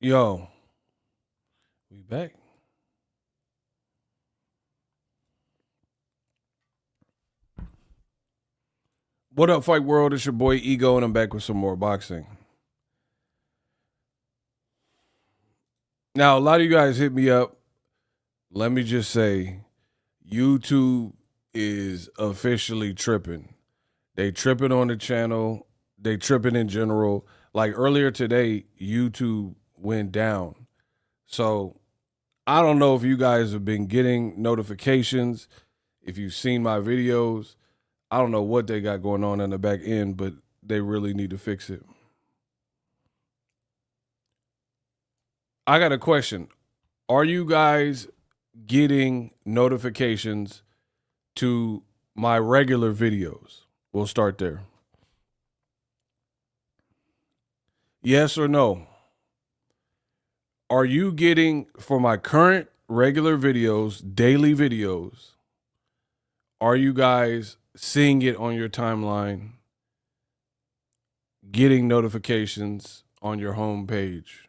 Yo, we back. What up, Fight World? It's your boy Ego, and I'm back with some more boxing. Now, a lot of you guys hit me up. Let me just say, YouTube is officially tripping. They tripping on the channel. They tripping in general. Like earlier today, YouTube went down. So I don't know if you guys have been getting notifications, if you've seen my videos. I don't know what they got going on in the back end, but they really need to fix it. I got a question. Are you guys getting notifications to my regular videos? We'll start there. Yes or no? Are you getting, for my current regular videos, daily videos, are you guys seeing it on your timeline, getting notifications on your home page?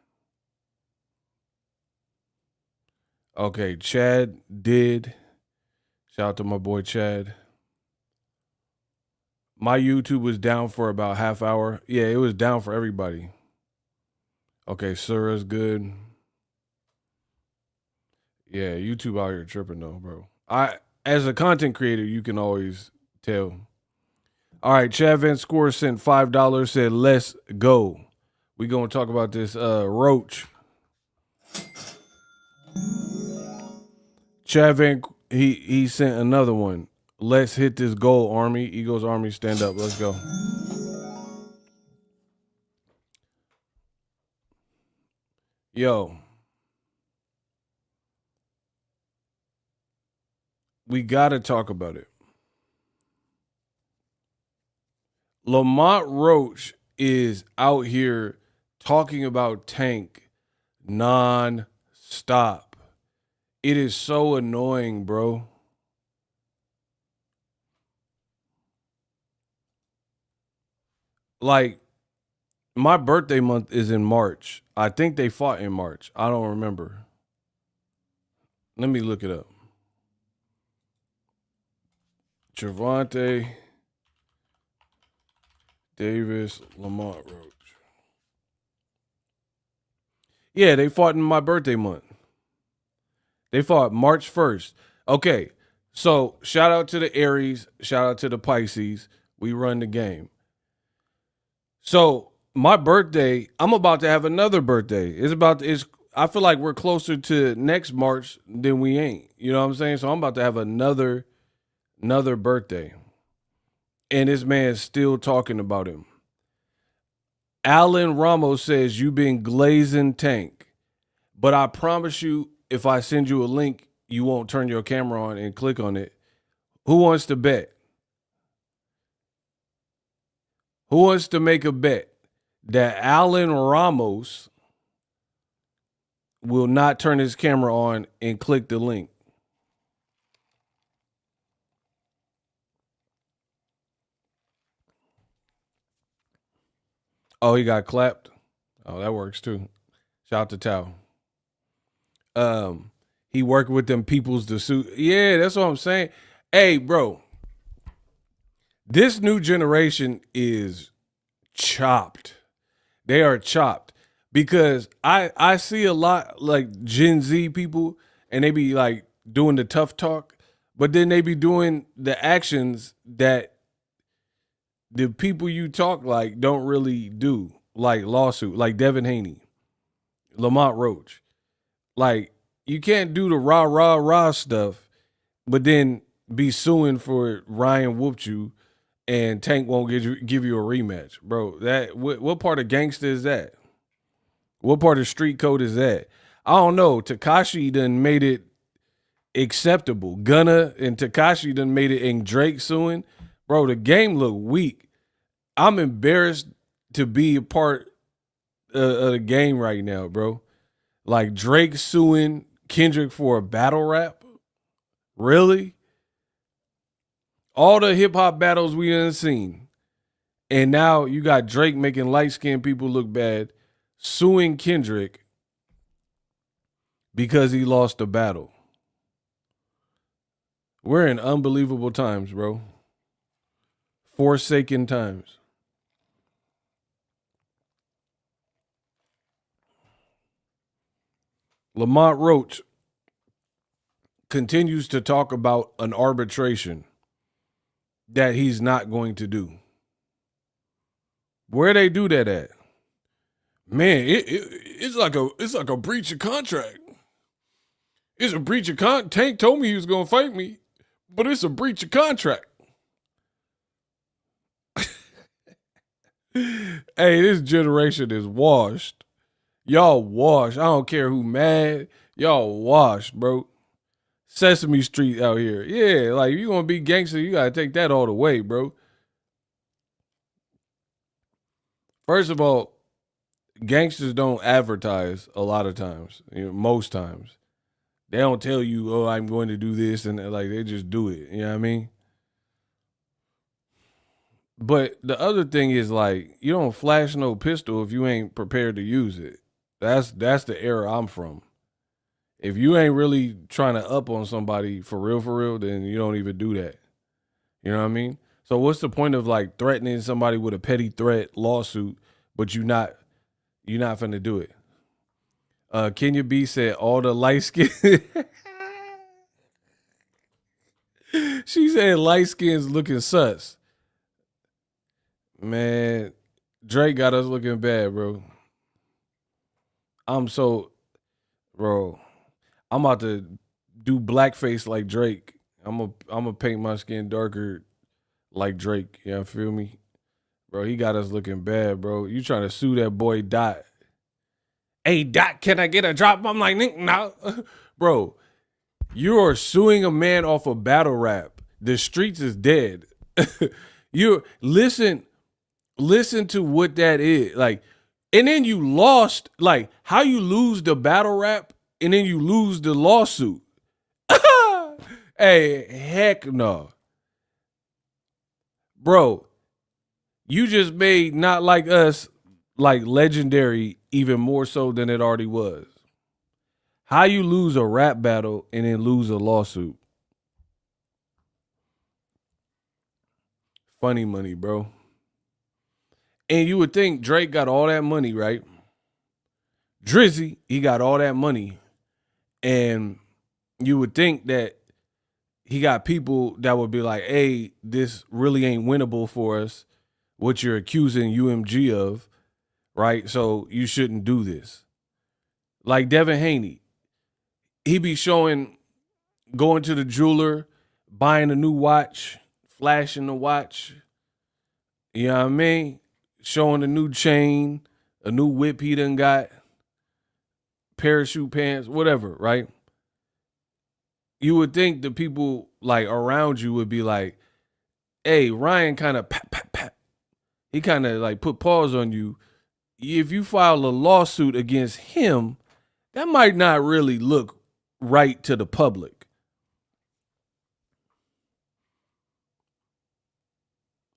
Okay, Chad did. Shout out to my boy Chad. My YouTube was down for about half hour. Yeah, it was down for everybody. Okay, Sura's good. Yeah, YouTube out here tripping though, bro. As a content creator, you can always tell. All right, Chad Van Score sent $5, said, let's go. We gonna talk about this Roach. Chad Van, he sent another one. Let's hit this goal, Army. Eagles Army, stand up. Let's go. Yo. We gotta talk about it. Lamont Roach is out here talking about Tank non-stop. It is so annoying, bro. Like, my birthday month is in March. I think they fought in March. I don't remember. Let me look it up. Gervonta Davis, Lamont Roach. Yeah, they fought in my birthday month. They fought March 1st. Okay, so shout out to the Aries, shout out to the Pisces. We run the game. So my birthday, I'm about to have another birthday. I feel like we're closer to next March than we ain't. You know what I'm saying? So I'm about to have another birthday. And this man's still talking about him. Alan Ramos says you've been glazing Tank. But I promise you, if I send you a link, you won't turn your camera on and click on it. Who wants to bet? Who wants to make a bet that Alan Ramos will not turn his camera on and click the link? Oh, he got clapped. Oh, that works too. Shout out to Tao. He worked with them peoples to suit. Yeah, that's what I'm saying. Hey, bro, this new generation is chopped. They are chopped because I see a lot like Gen Z people and they be like doing the tough talk, but then they be doing the actions that the people you talk like don't really do, like lawsuit, like Devin Haney, Lamont Roach. Like, you can't do the rah rah rah stuff, but then be suing for Ryan whooped you and Tank won't give you a rematch, bro. That what part of gangster is that? What part of street code is that? I don't know. Takashi done made it acceptable. Gunna and Takashi done made it, and Drake suing. Bro, the game look weak. I'm embarrassed to be a part of the game right now, bro. Like Drake suing Kendrick for a battle rap? Really? All the hip hop battles we done seen. And now you got Drake making light skinned people look bad, suing Kendrick because he lost the battle. We're in unbelievable times, bro. Forsaken times. Lamont Roach continues to talk about an arbitration that he's not going to do. Where they do that at? Man, it's like a breach of contract. It's a breach of contract. Tank told me he was gonna fight me, but it's a breach of contract. Hey, this generation is washed. Y'all washed. I don't care who mad. Y'all washed, bro. Sesame Street out here. Yeah, like you gonna be gangster, you gotta take that all the way, bro. First of all, gangsters don't advertise a lot of times. Most times. They don't tell you, oh, I'm going to do this, and like they just do it. You know what I mean? But the other thing is like you don't flash no pistol if you ain't prepared to use it. That's the era I'm from. If you ain't really trying to up on somebody for real, then you don't even do that. You know what I mean? So what's the point of like threatening somebody with a petty threat lawsuit, but you're not finna do it? Kenya B said all the light skin. She said light skins looking sus. Man, Drake got us looking bad, bro. I'm so, bro. I'm about to do blackface like Drake. I'm gonna paint my skin darker like Drake. You know, feel me, bro? He got us looking bad, bro. You trying to sue that boy Dot? Hey Dot, can I get a drop? I'm like, no, bro. You are suing a man off of battle rap. The streets is dead. You listen to what that is like, and then you lost. Like how you lose the battle rap and then you lose the lawsuit. Hey, heck no. Bro, you just made Not Like Us like legendary even more so than it already was. How you lose a rap battle and then lose a lawsuit? Funny money, bro. And you would think Drake got all that money, right? Drizzy, he got all that money. And you would think that he got people that would be like, hey, this really ain't winnable for us, what you're accusing UMG of, right? So you shouldn't do this. Like Devin Haney, he be showing, going to the jeweler, buying a new watch, flashing the watch. You know what I mean? Showing a new chain, a new whip he done got, parachute pants, whatever, right? You would think the people like around you would be like, hey, Ryan kind of pat, pat, pat. He kind of like put pause on you. If you file a lawsuit against him, that might not really look right to the public.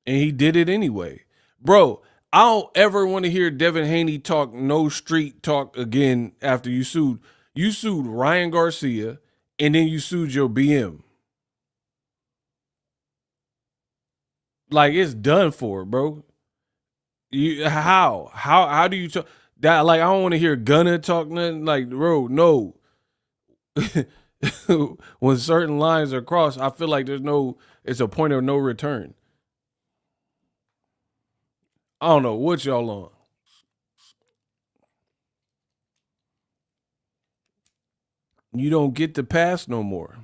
And he did it anyway. Bro, I don't ever want to hear Devin Haney talk no street talk again after you sued. You sued Ryan Garcia and then you sued your BM. Like it's done for, bro. How do you talk that? Like I don't want to hear Gunna talk nothing. Like, bro, no. When certain lines are crossed, I feel like it's a point of no return. I don't know what y'all on. You don't get the pass no more.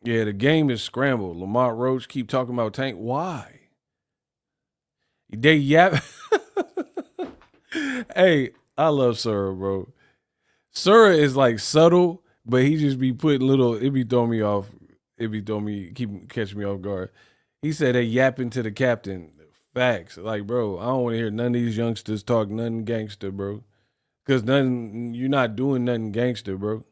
Yeah, the game is scrambled. Lamont Roach keep talking about Tank. Why? They yap. Hey, I love Sura, bro. Sura is like subtle, but he just be putting little. It be throwing me off. It be throwing me, keep catching me off guard. He said they yapping to the captain. Facts, like bro. I don't want to hear none of these youngsters talk nothing gangster, bro. Cause nothing, you're not doing nothing gangster, bro.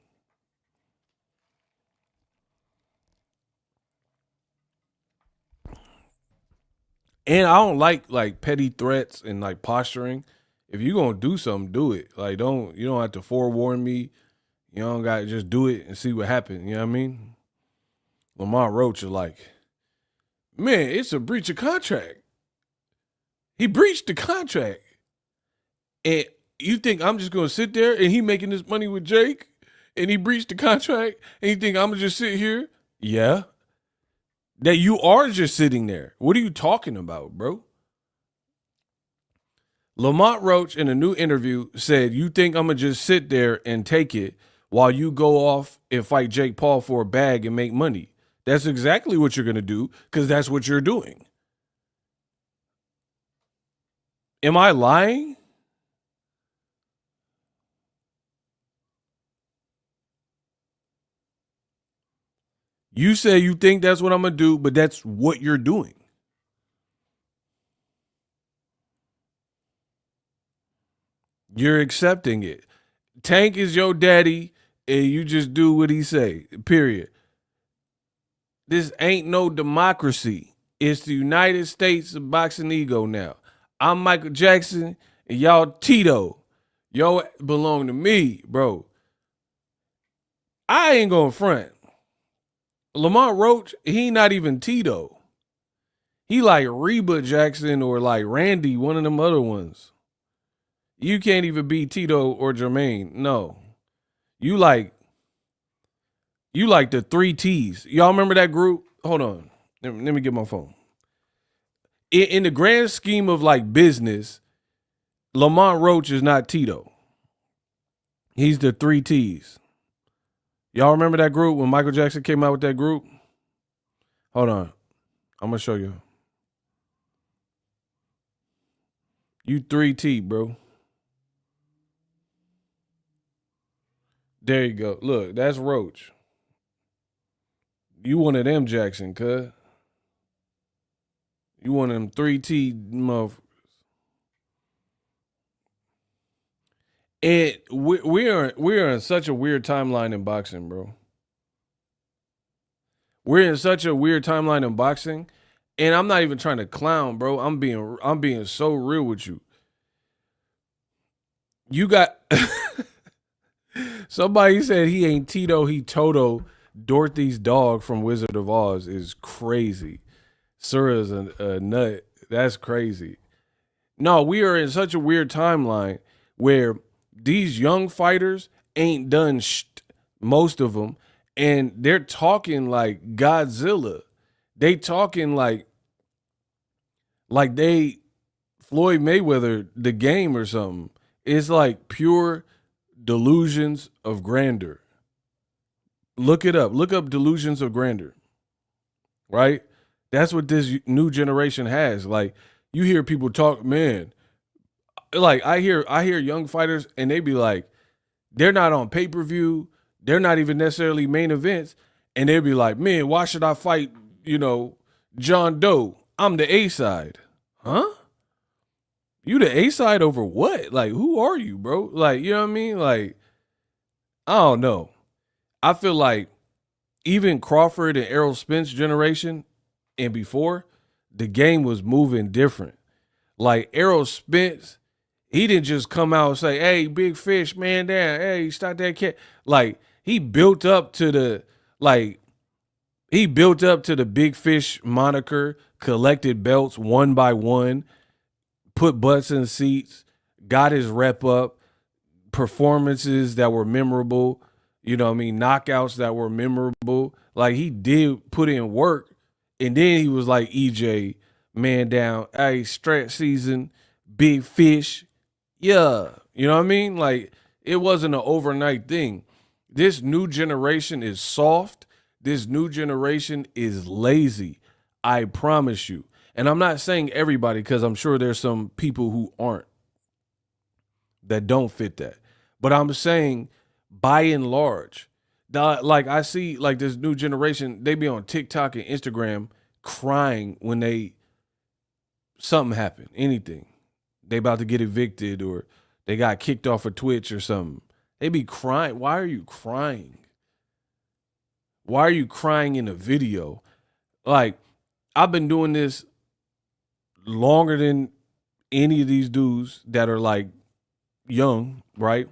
And I don't like petty threats and like posturing. If you gonna do something, do it. Like you don't have to forewarn me. You don't got to just do it and see what happens. You know what I mean? Lamont Roach is like, man, it's a breach of contract. He breached the contract. And you think I'm just gonna sit there and he making this money with Jake and he breached the contract and you think I'm gonna just sit here? Yeah. That you are just sitting there. What are you talking about, bro? Lamont Roach in a new interview said, you think I'm going to just sit there and take it while you go off and fight Jake Paul for a bag and make money? That's exactly what you're going to do because that's what you're doing. Am I lying? You say you think that's what I'm going to do, but that's what you're doing. You're accepting it. Tank is your daddy, and you just do what he say, period. This ain't no democracy. It's the United States of Boxingego now. I'm Michael Jackson, and y'all Tito. Y'all belong to me, bro. I ain't gonna front. Lamont Roach, he not even Tito. He like Reba Jackson or like Randy, one of them other ones. You can't even be Tito or Jermaine. No. You like the 3Ts. Y'all remember that group? Hold on. Let me get my phone. In the grand scheme of like business, Lamont Roach is not Tito. He's the 3Ts. Y'all remember that group when Michael Jackson came out with that group? Hold on. I'm going to show you. You 3T, bro. There you go. Look, that's Roach. You one of them, Jackson, cuz. You one of them 3T motherfuckers. And we are in such a weird timeline in boxing, bro. We're in such a weird timeline in boxing, and I'm not even trying to clown, bro. I'm being so real with you. You got somebody said he ain't Tito, he Toto. Dorothy's dog from Wizard of Oz is crazy. Sura's a nut. That's crazy. No, we are in such a weird timeline where these young fighters ain't done most of them, and they're talking like Godzilla. They talking like they Floyd Mayweather the game or something. It's like pure delusions of grandeur. Look it up. Look up delusions of grandeur. Right? That's what this new generation has. Like, you hear people talk, man. Like, I hear young fighters and they be like, they're not on pay-per-view. They're not even necessarily main events. And they'd be like, man, why should I fight, John Doe? I'm the A side. Huh? You the A side over what? Like, who are you, bro? Like, you know what I mean? Like, I don't know. I feel like even Crawford and Errol Spence generation and before, the game was moving different. Like, Errol Spence, he didn't just come out and say, hey, big fish, man down. Hey, stop that cat. Like, he built up to the big fish moniker, collected belts one by one, put butts in seats, got his rep up, performances that were memorable, knockouts that were memorable. Like, he did put in work, and then he was like, EJ, man down, hey, stretch season, big fish, yeah. You know what I mean? Like, it wasn't an overnight thing. This new generation is soft. This new generation is lazy. I promise you. And I'm not saying everybody, because I'm sure there's some people who aren't, that don't fit that. But I'm saying, by and large, like, I see like this new generation, they be on TikTok and Instagram crying when something happened, anything. They about to get evicted or they got kicked off of Twitch or something. They be crying. Why are you crying? Why are you crying in a video? Like, I've been doing this longer than any of these dudes that are like young, right?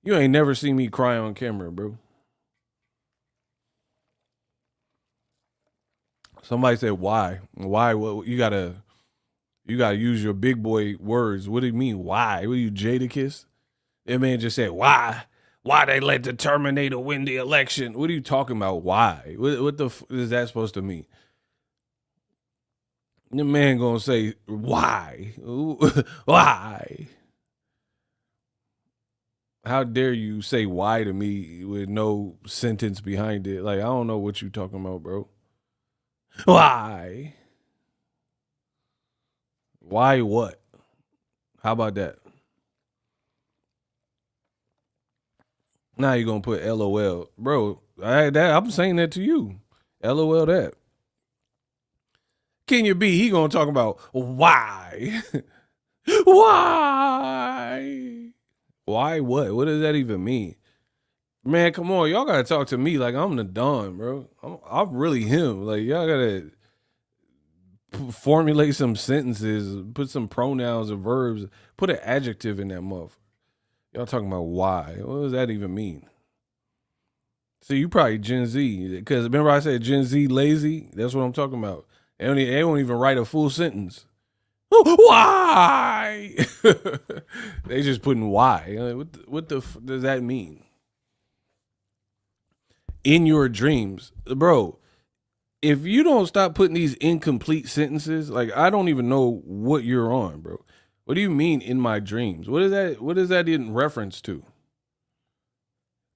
You ain't never seen me cry on camera, bro. Somebody said, "Why? Why? What? You gotta use your big boy words. What do you mean? Why? What are you, Jadakiss?" That man just said, "Why? Why they let the Terminator win the election? What are you talking about? Why? What the is that supposed to mean?" The man gonna say, "Why? Why? How dare you say why to me with no sentence behind it? Like I don't know what you talking about, bro. Why? Why what? How about that? Now you're gonna put LOL, bro. I'm saying that to you. LOL that. Kenya B, he gonna talk about why? Why? Why what? What does that even mean? Man, come on. Y'all gotta talk to me like I'm the Don, bro. I'm really him. Like y'all gotta formulate some sentences, put some pronouns or verbs, put an adjective in that muff. Y'all talking about why? What does that even mean? See, you probably Gen Z because remember I said Gen Z lazy. That's what I'm talking about. They won't even write a full sentence. Why? They just putting why. What the does that mean? In your dreams, bro. If you don't stop putting these incomplete sentences, like I don't even know what you're on, bro. What do you mean in my dreams? What is that? What is that in reference to?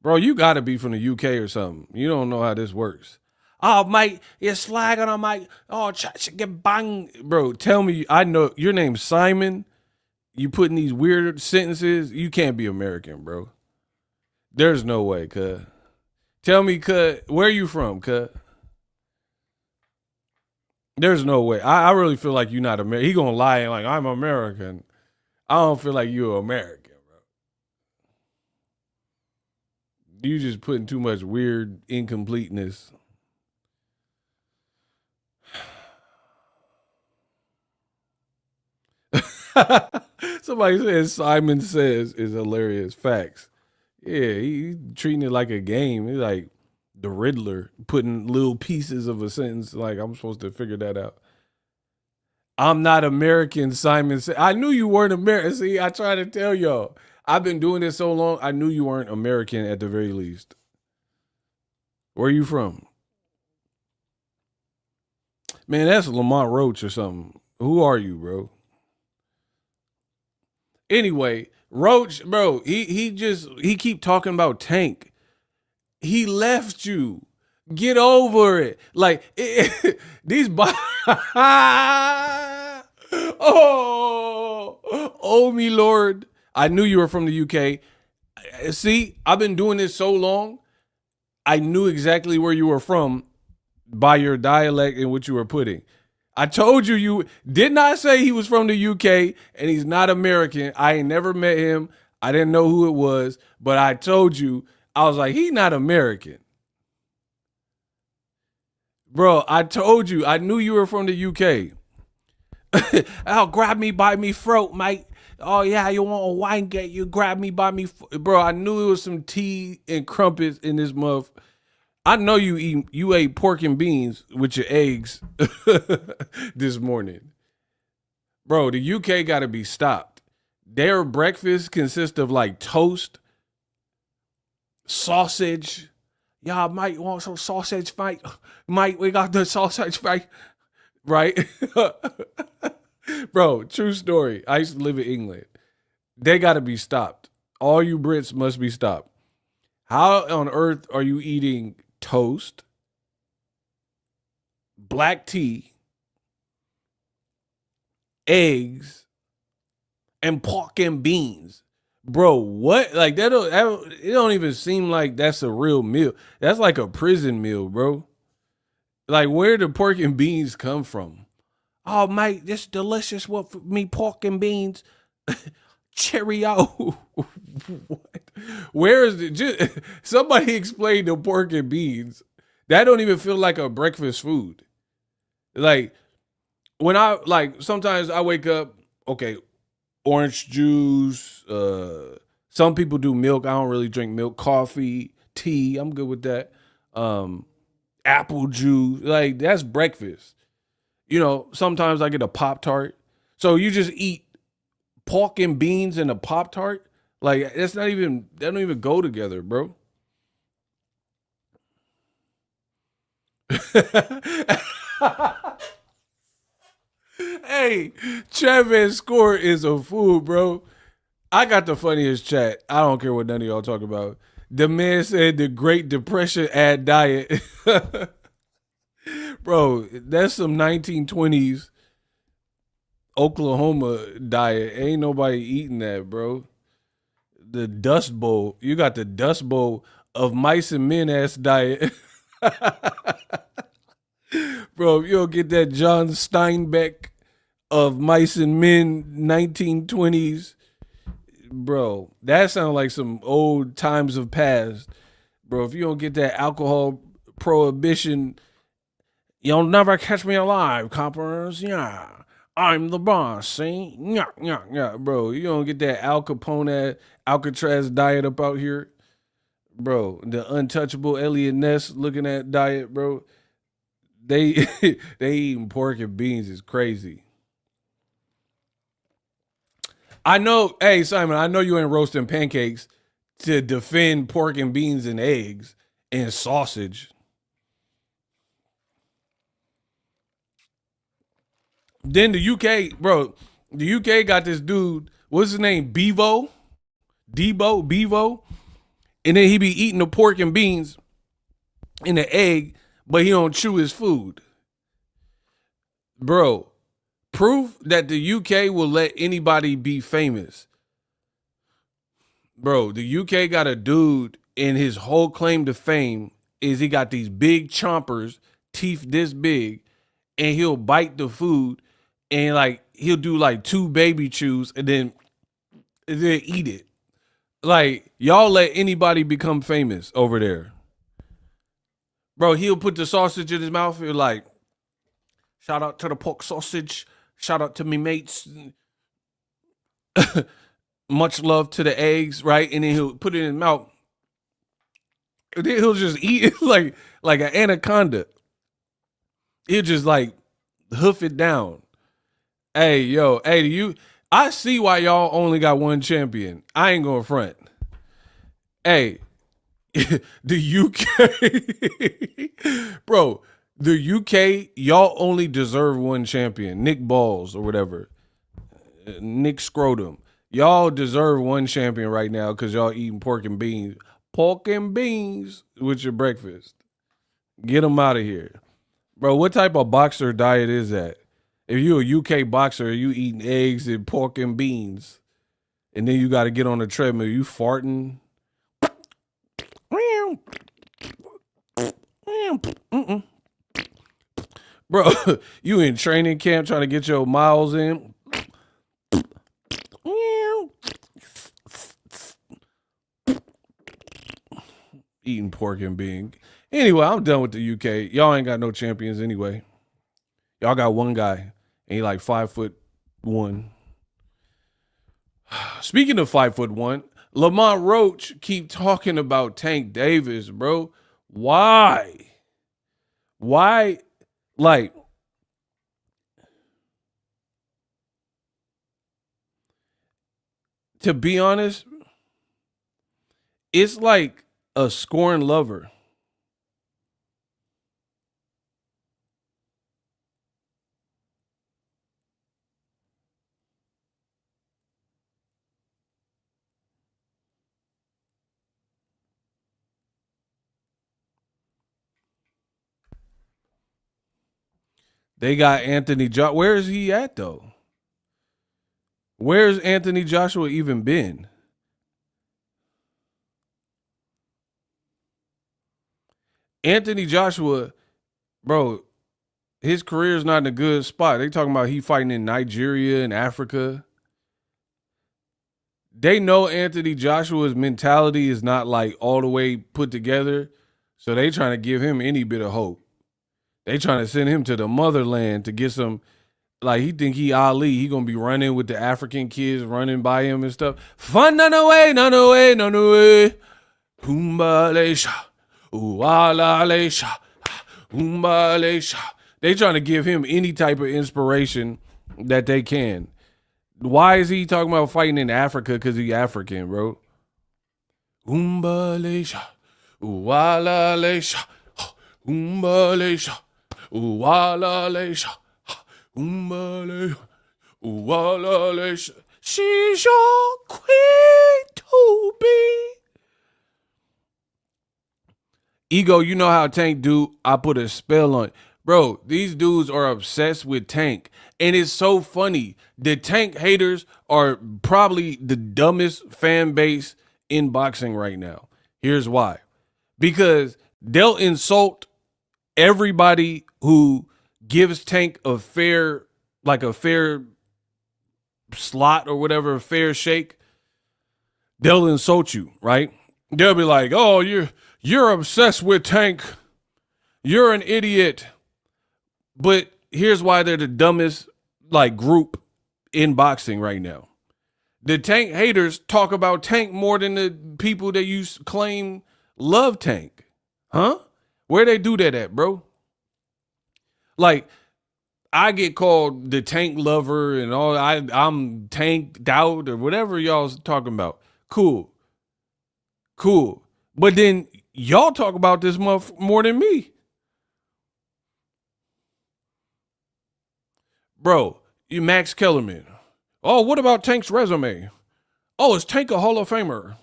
Bro, you gotta be from the UK or something. You don't know how this works. Oh, mate, you're slagging on mate. Oh, get bang. Bro, tell me, I know your name's Simon. You putting these weird sentences. You can't be American, bro. There's no way, cuz. Tell me, cuz, where you from, cuz? There's no way. I really feel like you're not American. He gonna lie and like I'm American. I don't feel like you're American, bro. You just putting too much weird incompleteness. Somebody says Simon Says is hilarious. Facts. Yeah, he treating it like a game. He's like the Riddler, putting little pieces of a sentence like I'm supposed to figure that out. I'm not American, Simon said. I knew you weren't American. See, I try to tell y'all. I've been doing this so long, I knew you weren't American at the very least. Where are you from? Man, that's Lamont Roach or something. Who are you, bro? Anyway, Roach, bro, he keep talking about Tank. He left you. Get over it. Like these oh me Lord. I knew you were from the UK. See, I've been doing this so long. I knew exactly where you were from by your dialect and what you were putting. I told you did not say he was from the UK and he's not American. I ain't never met him. I didn't know who it was, but I told you, I was like, he not American. Bro, I told you, I knew you were from the UK. Oh, grab me by me throat, mate. Oh yeah, you want a wine get you grab me by me, bro. I knew it was some tea and crumpets in this muff. I know you ate pork and beans with your eggs this morning, bro. The UK got to be stopped. Their breakfast consists of like toast, sausage. Y'all might want some sausage, mate. Mate, we got the sausage, mate. Right? Bro, true story. I used to live in England. They got to be stopped. All you Brits must be stopped. How on earth are you eating toast, black tea, eggs, and pork and beans? Bro, what? Like it don't even seem like that's a real meal. That's like a prison meal, bro. Like where do pork and beans come from? Oh, mate, this delicious one for me, pork and beans. Cheerio. What? Where is it? Just, somebody explain the pork and beans. That don't even feel like a breakfast food. Like when sometimes I wake up, okay, orange juice. Some people do milk. I don't really drink milk. Coffee, tea. I'm good with that. Apple juice. Like that's breakfast. Sometimes I get a Pop Tart. So you just eat pork and beans and a Pop Tart? Like that don't even go together, bro. Hey, Travis Score is a fool, bro. I got the funniest chat. I don't care what none of y'all talk about. The man said the Great Depression ad diet. Bro, that's some 1920s Oklahoma diet. Ain't nobody eating that, bro. The Dust Bowl. You got the Dust Bowl of mice and men ass diet. Bro, if you don't get that John Steinbeck of mice and men 1920s, bro, that sounds like some old times of past. Bro, if you don't get that alcohol prohibition, you'll never catch me alive, coppers. Yeah. I'm the boss, see? Yeah, yeah, yeah. Bro, you don't get that Al Capone, Alcatraz diet up out here. Bro, the untouchable Elliot Ness looking at diet, bro. They they eating pork and beans is crazy. I know, hey Simon, I know you ain't roasting pancakes to defend pork and beans and eggs and sausage. Then the UK, bro, the UK got this dude, what's his name? Bevo, and then he be eating the pork and beans and the egg, but he don't chew his food. Bro, proof that the UK will let anybody be famous. Bro, the UK got a dude, and his whole claim to fame is he got these big chompers, teeth this big, and he'll bite the food, and like he'll do like two baby chews and then eat it. Like y'all let anybody become famous over there. Bro, he'll put the sausage in his mouth. He'll like, shout out to the pork sausage. Shout out to me mates. Much love to the eggs, right? And then he'll put it in his mouth. And then he'll just eat it like an anaconda. He'll just like hoof it down. Hey, yo, hey, I see why y'all only got one champion. I ain't going front. Hey, the UK, bro, the UK, y'all only deserve one champion. Nick Balls or whatever. Nick Scrotum. Y'all deserve one champion right now because y'all eating pork and beans. Pork and beans with your breakfast. Get them out of here. Bro, what type of boxer diet is that? If you a UK boxer, you eating eggs and pork and beans, and then you got to get on the treadmill, you farting. Bro, you in training camp trying to get your miles in. Eating pork and beans. Anyway, I'm done with the UK. Y'all ain't got no champions anyway. Y'all got one guy, and he like 5'1". Speaking of 5'1", Lamont Roach keep talking about Tank Davis, bro. Why? Why? Like, to be honest, it's like a scorned lover. They got Anthony Joshua. Where is he at though? Where's Anthony Joshua even been? Anthony Joshua, bro, his career is not in a good spot. They talking about he fighting in Nigeria and Africa. They know Anthony Joshua's mentality is not like all the way put together. So they trying to give him any bit of hope. They trying to send him to the motherland to get some Like he think he Ali. He gonna be running with the African kids running by him and stuff. Fun none away, none away, none away. Humbalesha. Uwalalesha. Humbalesha. They trying to give him any type of inspiration that they can. Why is he talking about fighting in Africa? Because he African, bro. Umbalesha, uwalalesha, umbalesha, uwalalesha, umbalesha, uwalalesha. She's your queen to be. Ego, you know how Tank do? I put a spell on it. Bro, these dudes are obsessed with Tank. And it's so funny. The Tank haters are probably the dumbest fan base in boxing right now. Here's why. Because they'll insult everybody who gives Tank a fair slot or whatever, a fair shake. They'll insult you, right? They'll be like, oh, you're obsessed with Tank. You're an idiot. But here's why they're the dumbest group in boxing right now. The Tank haters talk about Tank more than the people that you claim love Tank. Huh? Where they do that at, bro? Like, I get called the Tank lover and all. I'm tanked out or whatever y'all's talking about. Cool. But then y'all talk about this month more than me. Bro, you Max Kellerman. Oh, what about Tank's resume? Oh, is Tank a Hall of Famer?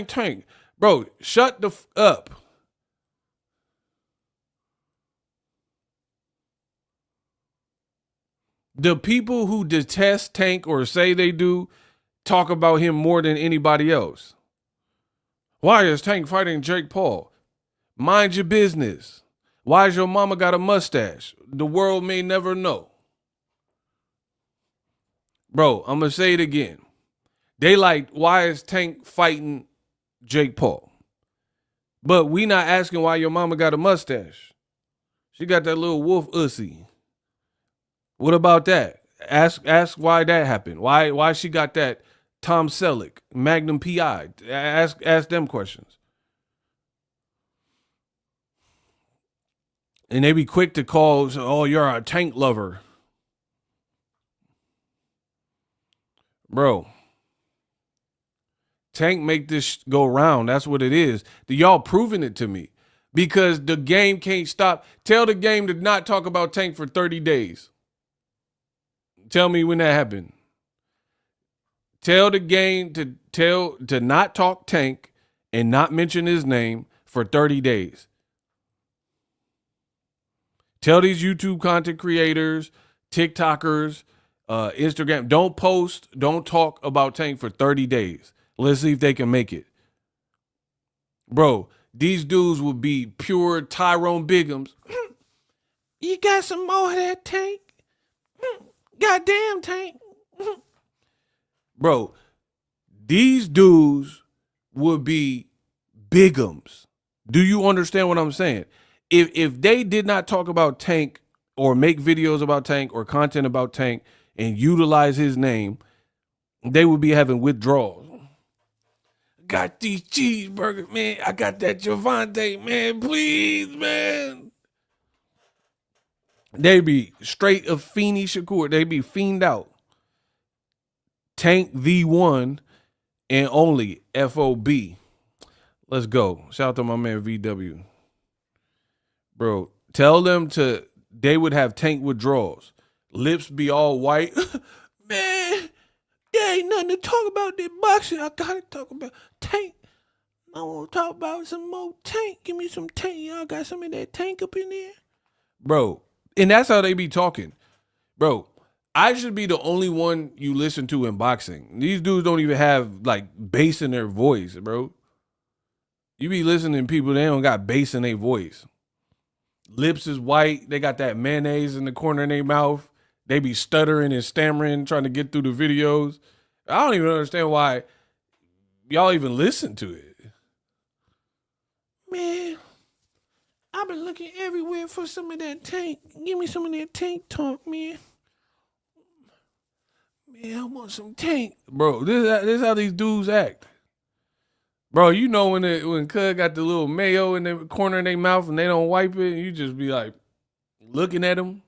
Tank. Bro, shut the up. The people who detest Tank or say they do talk about him more than anybody else. Why is Tank fighting Jake Paul? Mind your business. Why is your mama got a mustache? The world may never know. Bro, I'm going to say it again. They like, why is Tank fighting Jake Paul? But we not asking why your mama got a mustache. She got that little wolf ussy. What about that? Ask why that happened. Why she got that Tom Selleck, Magnum PI. Ask them questions. And they be quick to call, oh, you're a Tank lover. Bro, Tank make this go round. That's what it is. Y'all proving it to me because the game can't stop. Tell the game to not talk about Tank for 30 days. Tell me when that happened. Tell the game to not talk Tank and not mention his name for 30 days. Tell these YouTube content creators, TikTokers, Instagram, don't post, don't talk about Tank for 30 days. Let's see if they can make it. Bro, these dudes will be pure Tyrone Biggums. You got some more of that, Tank? Goddamn, Tank. Bro, these dudes would be Biggums. Do you understand what I'm saying? If they did not talk about Tank or make videos about Tank or content about Tank and utilize his name, they would be having withdrawals. Got these cheeseburgers, man. I got that Gervonta, man. Please, man. They be straight of Fiendly Shakur. They be fiend out. Tank the one and only FOB. Let's go. Shout out to my man VW. Bro, tell them they would have Tank withdrawals. Lips be all white. Man, there ain't nothing to talk about this boxing. I gotta talk about Tank. I want to talk about some more Tank. Give me some Tank. Y'all got some of that Tank up in there? Bro, and that's how they be talking. Bro, I should be the only one you listen to in boxing. These dudes don't even have bass in their voice, bro. You be listening to people, they don't got bass in their voice. Lips is white. They got that mayonnaise in the corner of their mouth. They be stuttering and stammering, trying to get through the videos. I don't even understand why y'all even listen to it. Man, I've been looking everywhere for some of that Tank. Give me some of that Tank talk, man. Man, I want some Tank. Bro, this is how these dudes act. Bro, you know when Cuz got the little mayo in the corner of their mouth and they don't wipe it, you just be like looking at them.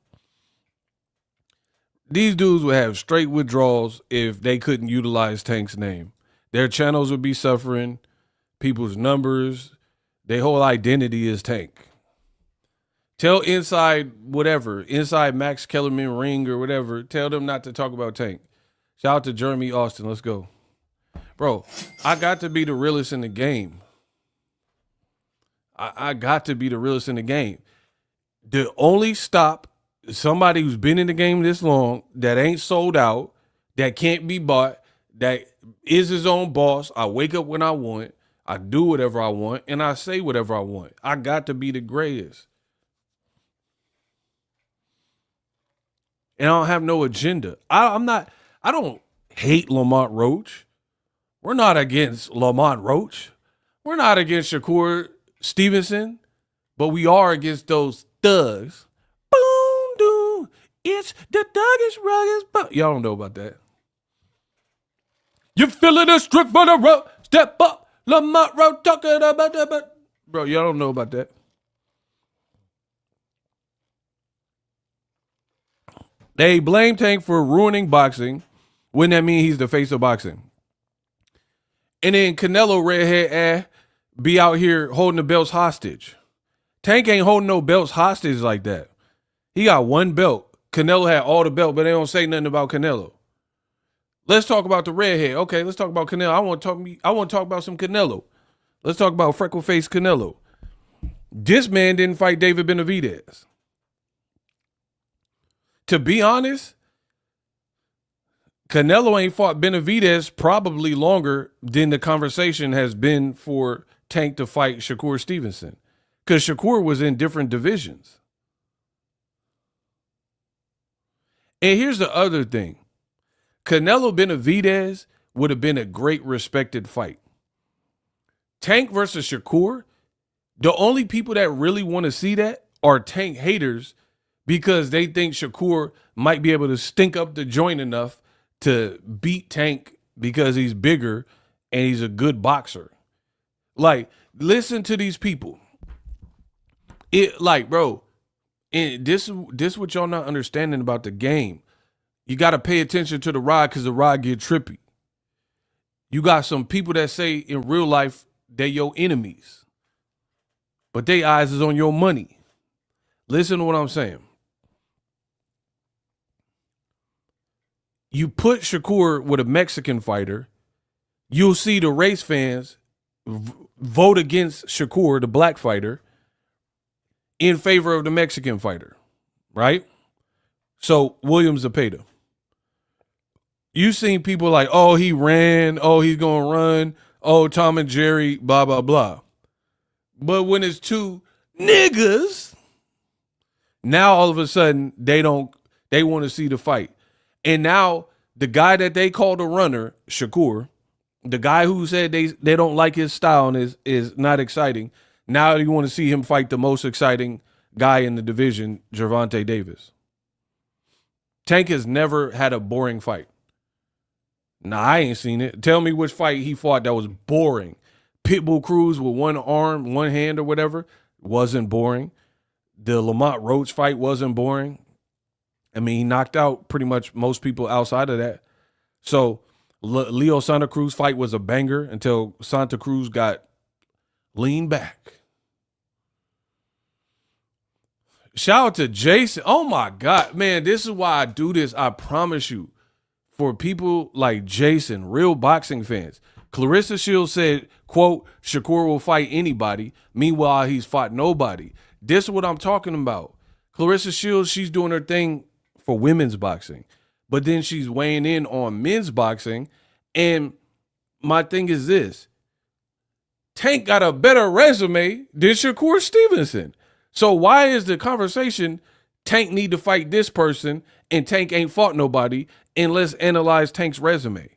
These dudes would have straight withdrawals if they couldn't utilize Tank's name. Their channels would be suffering. People's numbers, their whole identity is Tank. Tell Inside whatever, Inside Max Kellerman Ring or whatever, tell them not to talk about Tank. Shout out to Jeremy Austin. Let's go. Bro, I got to be the realest in the game. I got to be the realest in the game. The only stop somebody who's been in the game this long, that ain't sold out, that can't be bought, that is his own boss. I wake up when I want. I do whatever I want, and I say whatever I want. I got to be the greatest. And I don't have no agenda. I don't hate Lamont Roach. We're not against Lamont Roach. We're not against Shakur Stevenson, but we are against those thugs. Boom, doom. It's the thuggish, rugged. Y'all don't know about that. You feeling the strip for the road? Step up. Lamont Roach talking about that. Bro, y'all don't know about that. They blame Tank for ruining boxing. Wouldn't that mean he's the face of boxing? And then Canelo redhead be out here holding the belts hostage. Tank ain't holding no belts hostage like that. He got one belt. Canelo had all the belt, but they don't say nothing about Canelo. Let's talk about the redhead. Okay, let's talk about Canelo. I want to talk about some Canelo. Let's talk about freckle-faced Canelo. This man didn't fight David Benavidez. To be honest, Canelo ain't fought Benavidez probably longer than the conversation has been for Tank to fight Shakur Stevenson, because Shakur was in different divisions. And here's the other thing. Canelo Benavidez would have been a great respected fight. Tank versus Shakur, the only people that really want to see that are Tank haters, because they think Shakur might be able to stink up the joint enough to beat Tank because he's bigger and he's a good boxer. Like, listen to these people. Bro, and this what y'all not understanding about the game. You got to pay attention to the ride, because the ride get trippy. You got some people that say in real life they your enemies, but they eyes is on your money. Listen to what I'm saying. You put Shakur with a Mexican fighter, you'll see the race fans vote against Shakur, the black fighter, in favor of the Mexican fighter, right? So William Zepeda. You seen people like, oh, he ran, oh, he's gonna run, oh, Tom and Jerry, blah, blah, blah. But when it's two niggas, now all of a sudden they want to see the fight. And now the guy that they called a runner, Shakur, the guy who said they don't like his style and is not exciting, now you want to see him fight the most exciting guy in the division, Gervonta Davis. Tank has never had a boring fight. Nah, I ain't seen it. Tell me which fight he fought that was boring. Pitbull Cruz with one arm, one hand or whatever, wasn't boring. The Lamont Roach fight wasn't boring. I mean, he knocked out pretty much most people outside of that. So Leo Santa Cruz fight was a banger until Santa Cruz got leaned back. Shout out to Jason. Oh my God, man, this is why I do this. I promise you, for people like Jason, real boxing fans. Clarissa Shields said, quote, Shakur will fight anybody. Meanwhile, he's fought nobody. This is what I'm talking about. Clarissa Shields, she's doing her thing for women's boxing, but then she's weighing in on men's boxing. And my thing is this: Tank got a better resume than Shakur Stevenson. So why is the conversation Tank need to fight this person and Tank ain't fought nobody, and let's analyze Tank's resume?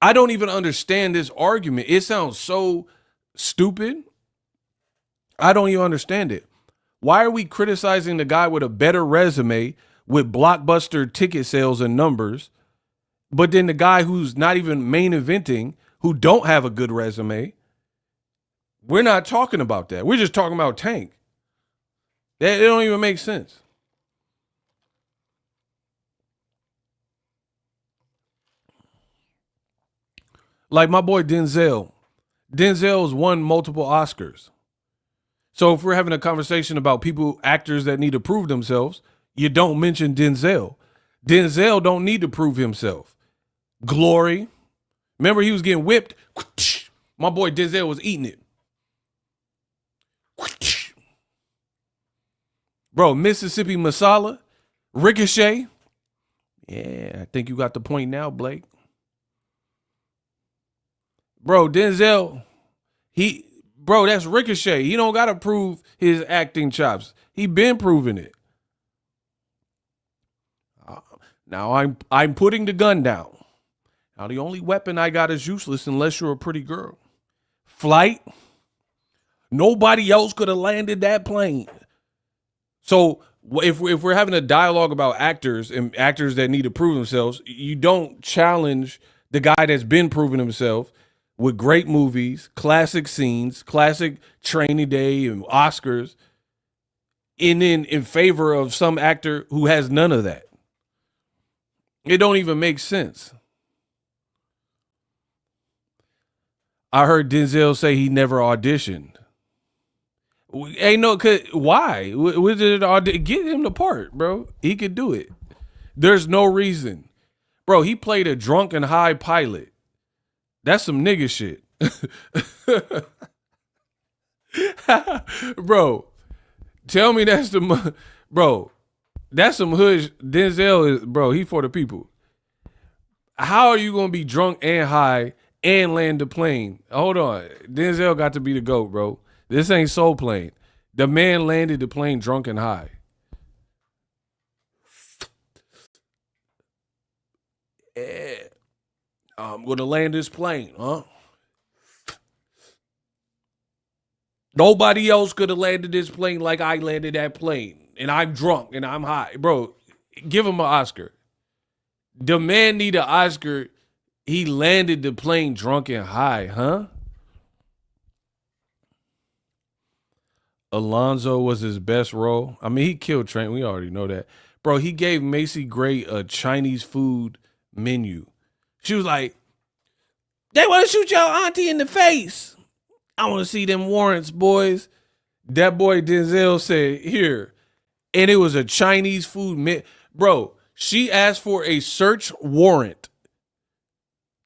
I don't even understand this argument. It sounds so stupid. I don't even understand it. Why are we criticizing the guy with a better resume with blockbuster ticket sales and numbers, but then the guy who's not even main eventing, who don't have a good resume, we're not talking about that. We're just talking about Tank. It don't even make sense. Like my boy Denzel. Denzel's won multiple Oscars. So if we're having a conversation about people, actors that need to prove themselves, you don't mention Denzel. Denzel don't need to prove himself. Glory. Remember he was getting whipped? My boy Denzel was eating it. Bro, Mississippi Masala, Ricochet. Yeah, I think you got the point now, Blake. Bro, Denzel, that's Ricochet. He don't got to prove his acting chops. He been proving it. Now I'm putting the gun down. Now the only weapon I got is useless unless you're a pretty girl. Flight. Nobody else could have landed that plane. So if we're having a dialogue about actors and actors that need to prove themselves, you don't challenge the guy that's been proving himself with great movies, classic scenes, classic Training Day and Oscars, and then in favor of some actor who has none of that. It don't even make sense. I heard Denzel say he never auditioned. Hey, no, why? Get him the part, bro. He could do it. There's no reason. Bro, he played a drunk and high pilot. That's some nigga shit. Bro, tell me that's the... Bro, that's some hood... Denzel is... Bro, he for the people. How are you going to be drunk and high and land the plane? Hold on. Denzel got to be the GOAT, bro. This ain't Soul Plane. The man landed the plane drunk and high. I'm going to land this plane, huh? Nobody else could have landed this plane like I landed that plane. And I'm drunk and I'm high. Bro, give him an Oscar. The man need an Oscar. He landed the plane drunk and high, huh? Alonzo was his best role. I mean, he killed Trent. We already know that. Bro, he gave Macy Gray a Chinese food menu. She was like, they want to shoot your auntie in the face. I want to see them warrants, boys. That boy Denzel said, here. And it was a Chinese food menu. Bro, she asked for a search warrant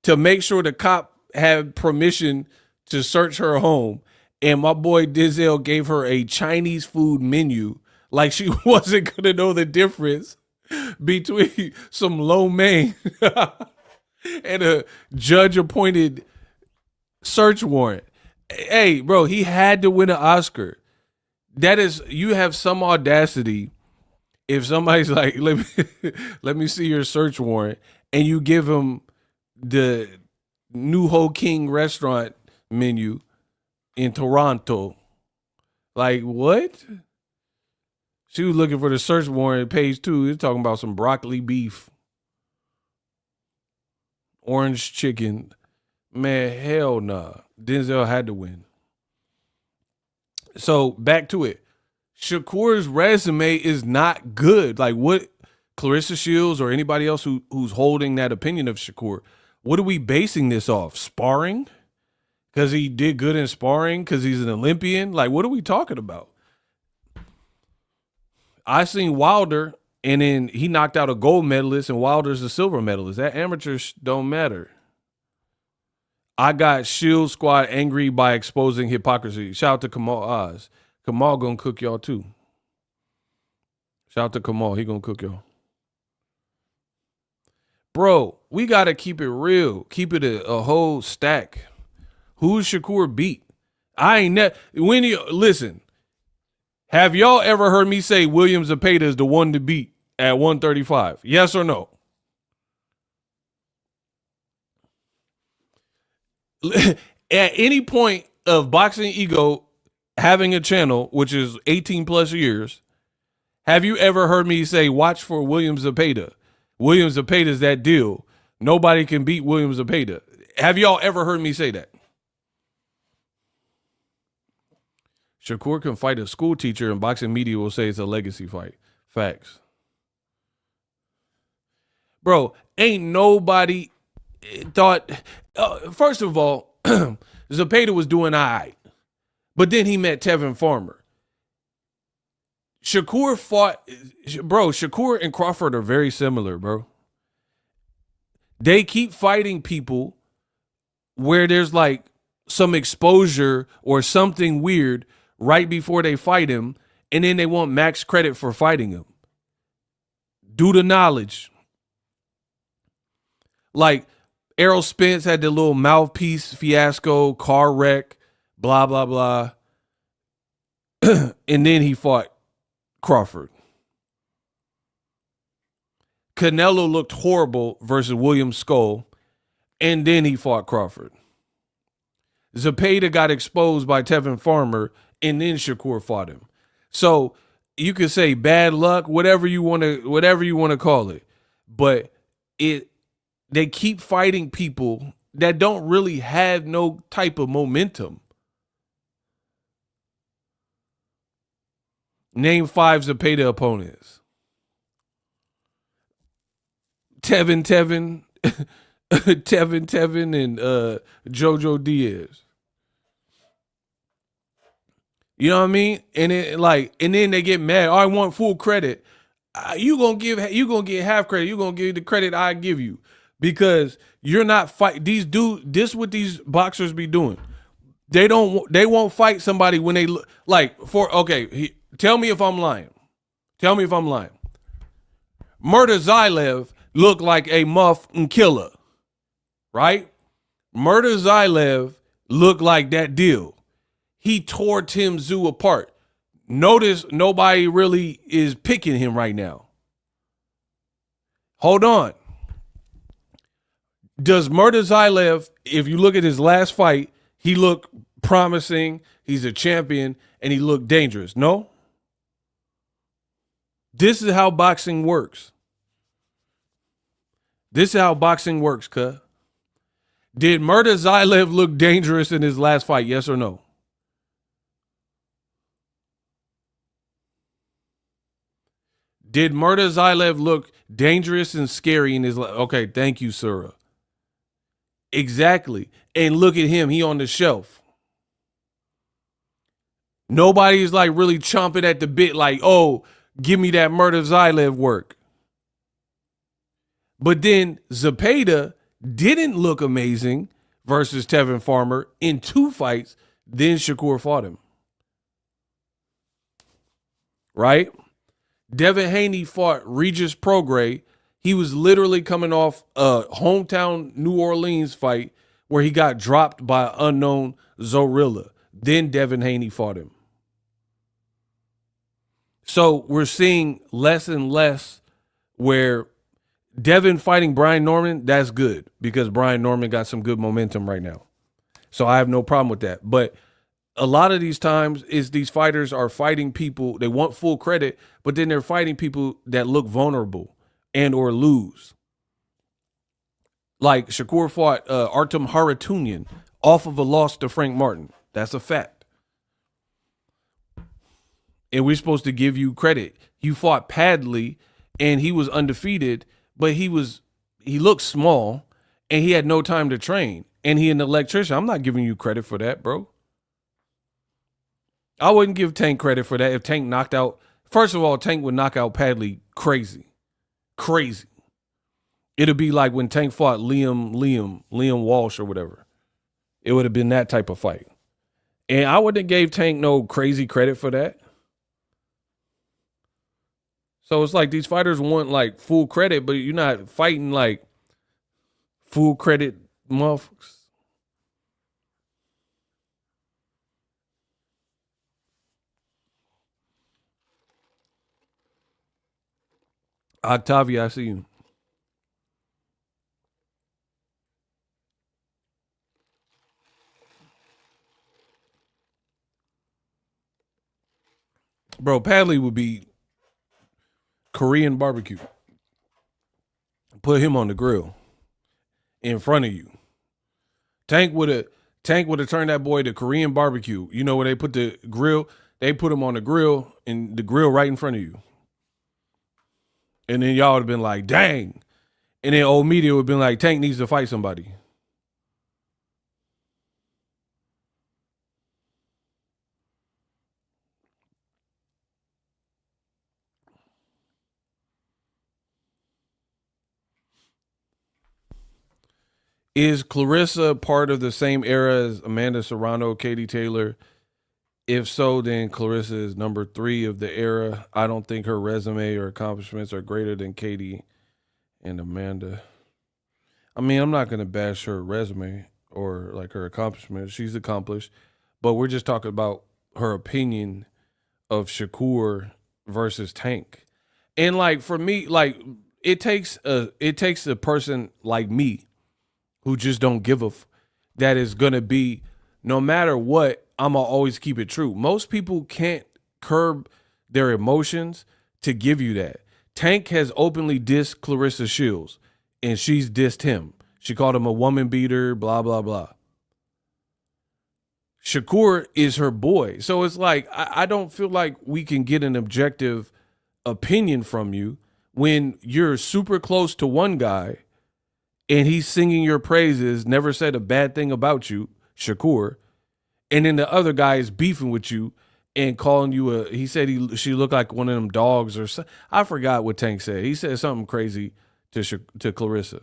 to make sure the cop had permission to search her home. And my boy Denzel gave her a Chinese food menu like she wasn't going to know the difference between some lo mein and a judge-appointed search warrant. Hey, bro, he had to win an Oscar. That is, you have some audacity if somebody's like, let me see your search warrant, and you give him the New Ho King restaurant menu in Toronto. Like, what? She was looking for the search warrant, page 2. It's talking about some broccoli beef, orange chicken. Man, hell nah. Denzel had to win. So, back to it. Shakur's resume is not good. Like, what Clarissa Shields or anybody else who's holding that opinion of Shakur, what are we basing this off? Sparring? Because he did good in sparring? Because he's an Olympian? Like, what are we talking about? I seen Wilder, and then he knocked out a gold medalist, and Wilder's a silver medalist. That amateurs don't matter. I got Shield Squad angry by exposing hypocrisy. Shout out to Kamal Oz. Kamal gonna cook y'all too. Shout out to Kamal. He gonna cook y'all. Bro, we got to keep it real. Keep it a whole stack. Who's Shakur beat? I ain't listen. Have y'all ever heard me say William Zepeda is the one to beat at 135? Yes or no? At any point of Boxingego having a channel, which is 18 plus years, Have you ever heard me say, watch for William Zepeda? William Zepeda's that deal. Nobody can beat William Zepeda. Have y'all ever heard me say that? Shakur can fight a school teacher, and boxing media will say it's a legacy fight. Facts. Bro, ain't nobody thought. First of all, Zepeda was doing all right. But then he met Tevin Farmer. Shakur fought, bro, Shakur and Crawford are very similar, bro. They keep fighting people where there's like some exposure or something weird right before they fight him, and then they want max credit for fighting him. Due to knowledge. Like, Errol Spence had the little mouthpiece fiasco, car wreck, blah, blah, blah. And then he fought Crawford. Canelo looked horrible versus William Skull, and then he fought Crawford. Zepeda got exposed by Tevin Farmer, and then Shakur fought him. So you could say bad luck, whatever you want to call it, but they keep fighting people that don't really have no type of momentum. Name 5 Zepeda opponents. Tevin, and Jojo Diaz. You know what I mean? And then they get mad. Oh, I want full credit. You gonna get half credit. You gonna give the credit I give you because you're not fight these dudes. This what these boxers be doing. They won't fight somebody when they look like for okay. Tell me if I'm lying. Murder Zailev looked like a muff and killer, right? Murder Zailev looked like that deal. He tore Tim Tszyu apart. Notice nobody really is picking him right now. Hold on. Does Murder Zailev, if you look at his last fight, he looked promising, he's a champion, and he looked dangerous? No? This is how boxing works. Cuh. Did Murder Zailev look dangerous in his last fight? Yes or no? Did Murder Zailev look dangerous and scary in his last? Okay, thank you, Sura. Exactly. And look at him. He on the shelf. Nobody's like really chomping at the bit like, oh, give me that Murder Zailev work. But then Zepeda didn't look amazing versus Tevin Farmer in 2 fights. Then Shakur fought him. Right? Devin Haney fought Regis Prograis. He was literally coming off a hometown New Orleans fight where he got dropped by unknown Zorilla. Then Devin Haney fought him. So we're seeing less and less where Devin fighting Brian Norman, that's good because Brian Norman got some good momentum right now. So I have no problem with that. But a lot of these times is these fighters are fighting people, they want full credit, but then they're fighting people that look vulnerable and or lose. Like Shakur fought Artem Haratunian off of a loss to Frank Martin. That's a fact. And we're supposed to give you credit. You fought Padley and he was undefeated, but he looked small and he had no time to train. And he an electrician. I'm not giving you credit for that, bro. I wouldn't give Tank credit for that if Tank knocked out. First of all, Tank would knock out Padley crazy. It'd be like when Tank fought Liam Walsh or whatever. It would have been that type of fight. And I wouldn't have gave Tank no crazy credit for that. So it's like these fighters want like full credit, but you're not fighting like full credit motherfuckers. Octavia, I see you. Bro, Padley would be Korean barbecue. Put him on the grill in front of you. Tank would have turned that boy to Korean barbecue. You know where they put the grill? They put him on the grill and the grill right in front of you. And then y'all would have been like, dang. And then old media would have been like, Tank needs to fight somebody. Is Clarissa part of the same era as Amanda Serrano, Katie Taylor? If so, then Clarissa is number 3 of the era. I don't think her resume or accomplishments are greater than Katie and Amanda. I mean, I'm not going to bash her resume or like her accomplishments. She's accomplished. But we're just talking about her opinion of Shakur versus Tank. And like for me, like it takes a person like me who just don't give that is going to be, no matter what, I'm going to always keep it true. Most people can't curb their emotions to give you that. Tank has openly dissed Clarissa Shields, and she's dissed him. She called him a woman beater, blah, blah, blah. Shakur is her boy. So it's like, I don't feel like we can get an objective opinion from you when you're super close to one guy and he's singing your praises, never said a bad thing about you, Shakur, and then the other guy is beefing with you and calling you he said she looked like one of them dogs or something. I forgot what Tank said. He said something crazy to Clarissa.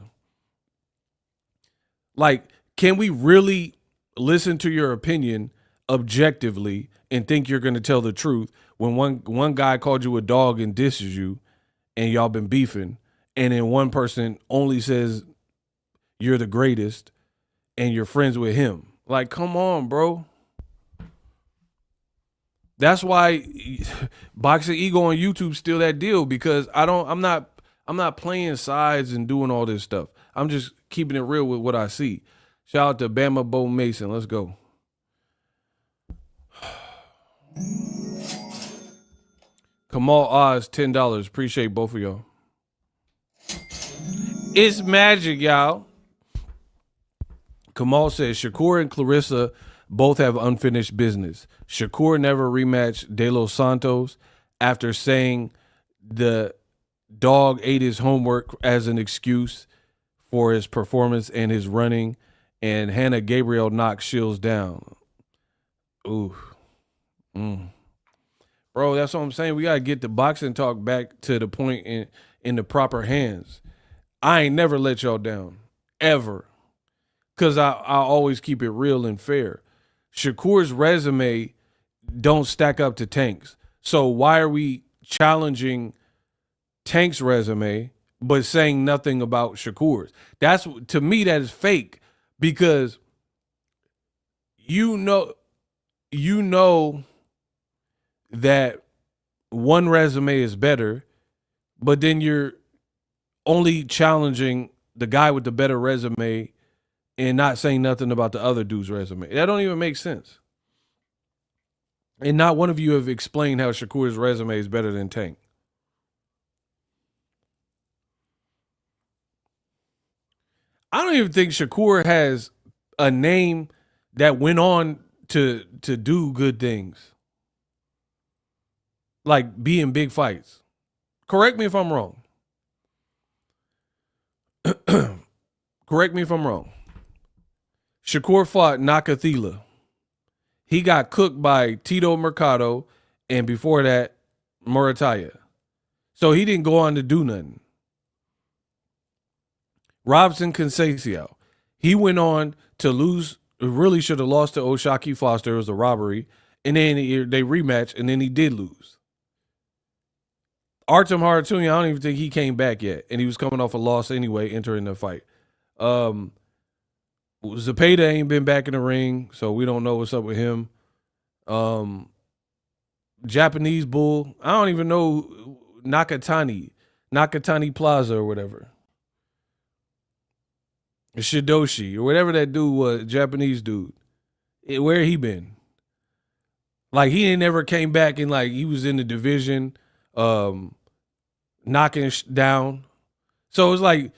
Like, can we really listen to your opinion objectively and think you're going to tell the truth when one guy called you a dog and disses you and y'all been beefing, and then one person only says you're the greatest and you're friends with him? Like, come on, bro. That's why Boxingego on YouTube still that deal, because I'm not playing sides and doing all this stuff. I'm just keeping it real with what I see. Shout out to Bama Bo Mason. Let's go. Kamal Oz, $10. Appreciate both of y'all. It's magic, y'all. Kamal says Shakur and Clarissa both have unfinished business. Shakur never rematched De Los Santos after saying the dog ate his homework as an excuse for his performance and his running, and Hannah Gabriel knocked Shields down. Ooh. Bro, that's what I'm saying. We got to get the boxing talk back to the point in the proper hands. I ain't never let y'all down, ever, because I always keep it real and fair. Shakur's resume don't stack up to Tank's. So why are we challenging Tank's resume but saying nothing about Shakur's? That's, to me, that is fake, because you know that one resume is better, but then you're only challenging the guy with the better resume and not saying nothing about the other dude's resume. That don't even make sense. And not one of you have explained how Shakur's resume is better than Tank. I don't even think Shakur has a name that went on to do good things, like be in big fights. Correct me if I'm wrong. Correct me if I'm wrong. Shakur fought Nakathila. He got cooked by Tito Mercado, and before that, Murataya. So he didn't go on to do nothing. Robson Conceição. He went on to lose, really should have lost to Oshaki Foster. It was a robbery. And then they rematched, and then he did lose. Artem Haratunya, I don't even think he came back yet. And he was coming off a loss anyway, entering the fight. Zepeda ain't been back in the ring, so we don't know what's up with him. Japanese Bull, I don't even know Nakatani Plaza or whatever. Shidoshi or whatever that dude was, Japanese dude. Where he been? Like, he ain't never came back, and like he was in the division. knocking down. So it's like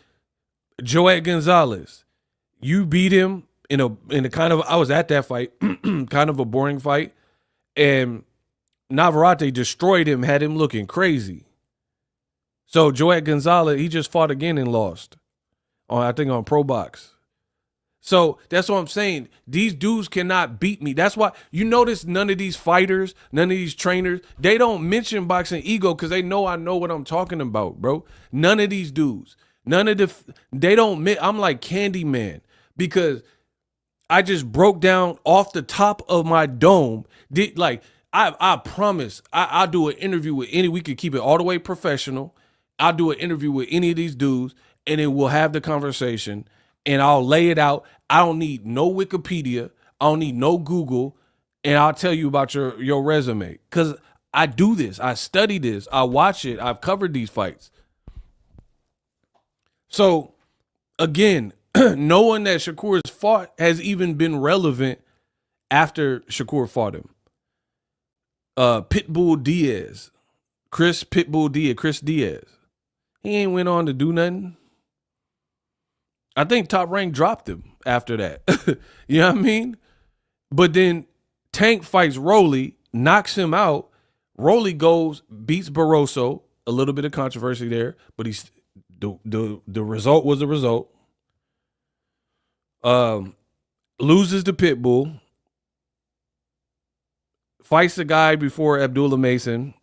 Joet Gonzalez. You beat him in a kind of, I was at that fight, kind of a boring fight, and Navarrete destroyed him, had him looking crazy. So Joet Gonzalez, he just fought again and lost. I think on Pro Box. So that's what I'm saying. These dudes cannot beat me. That's why you notice none of these fighters, none of these trainers, they don't mention Boxingego because they know I know what I'm talking about, bro. None of these dudes. They don't, I'm like Candyman because I just broke down off the top of my dome. I promise I'll do an interview with we could keep it all the way professional. I'll do an interview with any of these dudes and then we'll have the conversation and I'll lay it out. I don't need no Wikipedia. I don't need no Google. And I'll tell you about your resume because I do this. I study this. I watch it. I've covered these fights. So, again, no one that Shakur has fought has even been relevant after Shakur fought him. Pitbull Diaz. Chris Diaz. He ain't went on to do nothing. I think Top Rank dropped him after that. You know what I mean? But then Tank fights Rolly, knocks him out. Rolly goes, beats Barroso. A little bit of controversy there, but he's the result was the result. Loses to Pitbull. Fights the guy before Abdullah Mason,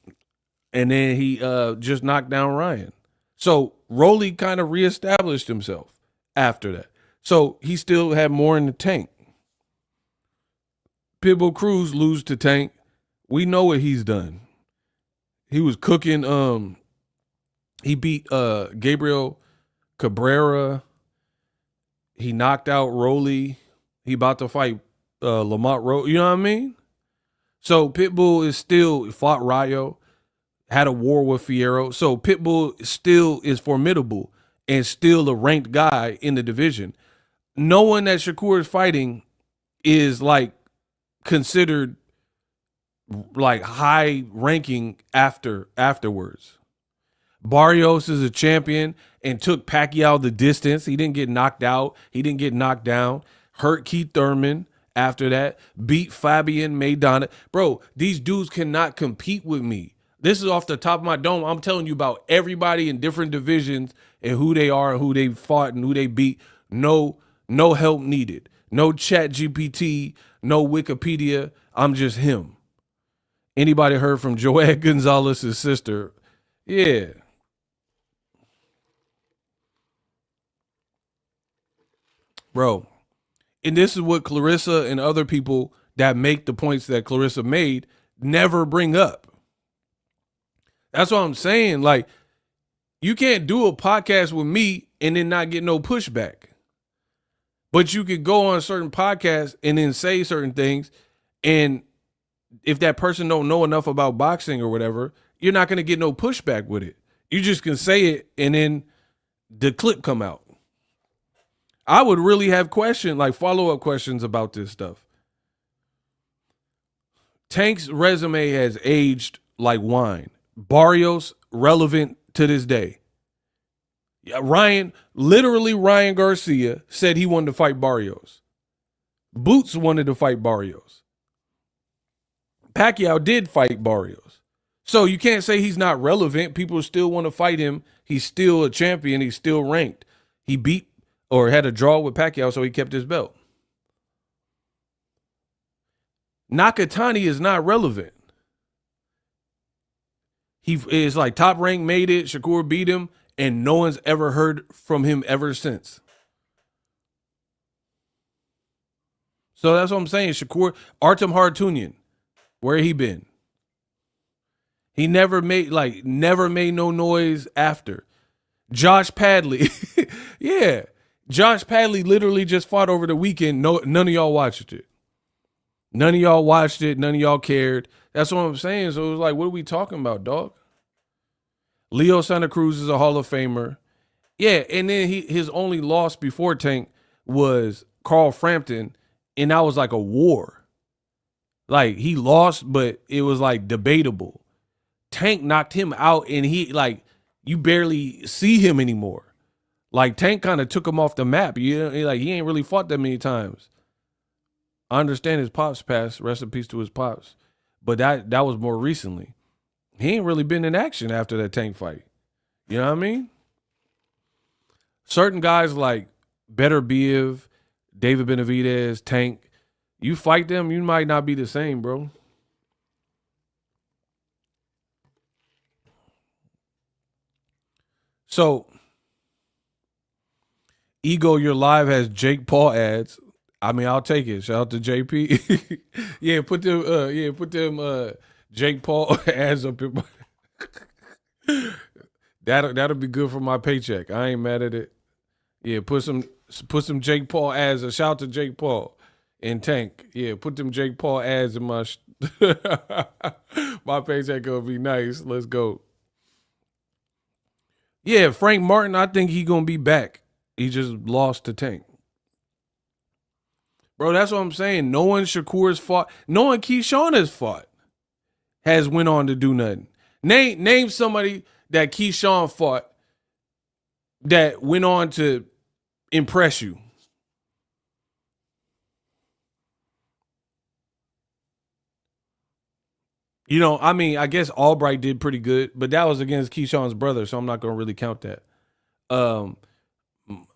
and then he just knocked down Ryan. So Rolly kind of reestablished himself after that. So he still had more in the tank. Pitbull Cruz lose to Tank. We know what he's done. He was cooking. He beat Gabriel Cabrera. He knocked out Rolly. He about to fight Lamont Roach. You know what I mean? So Pitbull is still fought Rayo, had a war with Fierro. So Pitbull still is formidable and still a ranked guy in the division. No one that Shakur is fighting is like considered like high ranking afterwards. Barrios is a champion and took Pacquiao the distance. He didn't get knocked out. He didn't get knocked down. Hurt Keith Thurman after that. Beat Fabian Maidana. Bro, these dudes cannot compete with me. This is off the top of my dome. I'm telling you about everybody in different divisions and who they are and who they fought and who they beat. No help needed. No Chat GPT. No Wikipedia. I'm just him. Anybody heard from Joet Gonzalez's sister? Yeah. Bro. And this is what Clarissa and other people that make the points that Clarissa made never bring up. That's what I'm saying. Like, you can't do a podcast with me and then not get no pushback. But you could go on certain podcasts and then say certain things. And if that person don't know enough about boxing or whatever, you're not going to get no pushback with it. You just can say it and then the clip come out. I would really have questions, like follow-up questions about this stuff. Tank's resume has aged like wine. Barrios, relevant to this day. Ryan Garcia said he wanted to fight Barrios. Boots wanted to fight Barrios. Pacquiao did fight Barrios. So you can't say he's not relevant. People still want to fight him. He's still a champion. He's still ranked. He beat or had a draw with Pacquiao, so he kept his belt. Nakatani is not relevant. He is like Top Rank made it. Shakur beat him, and no one's ever heard from him ever since. So that's what I'm saying. Shakur, Artem Hartunian, where he been? He never made no noise after. Josh Padley. Yeah. Josh Padley literally just fought over the weekend. None of y'all watched it. None of y'all watched it. None of y'all cared. That's what I'm saying. So it was like, what are we talking about, dog? Leo Santa Cruz is a Hall of Famer. Yeah, and then his only loss before Tank was Carl Frampton, and that was like a war. Like, he lost, but it was like debatable. Tank knocked him out, and he like you barely see him anymore. Like Tank kind of took him off the map. Like he ain't really fought that many times. I understand his pops passed. Rest in peace to his pops. But that was more recently. He ain't really been in action after that Tank fight. You know what I mean? Certain guys like Beterbiev, David Benavidez, Tank, you fight them, you might not be the same, bro. So, Ego, your live has Jake Paul ads. I mean, I'll take it. Shout out to JP. yeah, put them Jake Paul ads up in my that'll be good for my paycheck. I ain't mad at it. Yeah, put some Jake Paul ads. A shout out to Jake Paul and Tank. Yeah, put them Jake Paul ads in my my paycheck gonna be nice. Let's go. Yeah, Frank Martin, I think he gonna be back. He just lost to Tank. Bro, that's what I'm saying. No one Shakur's fought. No one Keyshawn has fought. Has went on to do nothing. Name somebody that Keyshawn fought that went on to impress you. You know, I mean, I guess Albright did pretty good, but that was against Keyshawn's brother, so I'm not going to really count that.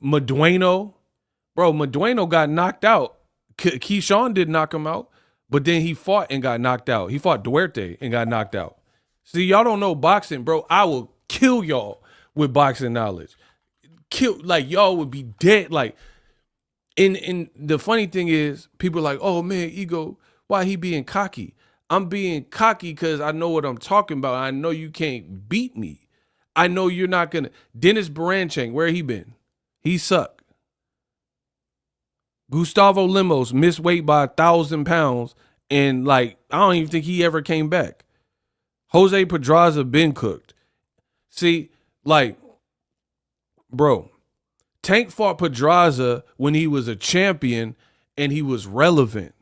Medueno, bro, Medueno got knocked out. Keyshawn did knock him out, but then he fought and got knocked out. He fought Duarte and got knocked out. See, y'all don't know boxing, bro. I will kill y'all with boxing knowledge. Like y'all would be dead. Like, and the funny thing is, people are like, oh man, Ego, why he being cocky? I'm being cocky because I know what I'm talking about. I know you can't beat me. I know you're not gonna. Dennis Baranchang, where he been? He sucked. Gustavo Limos missed weight by 1,000 pounds, and like I don't even think he ever came back. Jose Pedraza been cooked. See, like, bro, Tank fought Pedraza when he was a champion and he was relevant.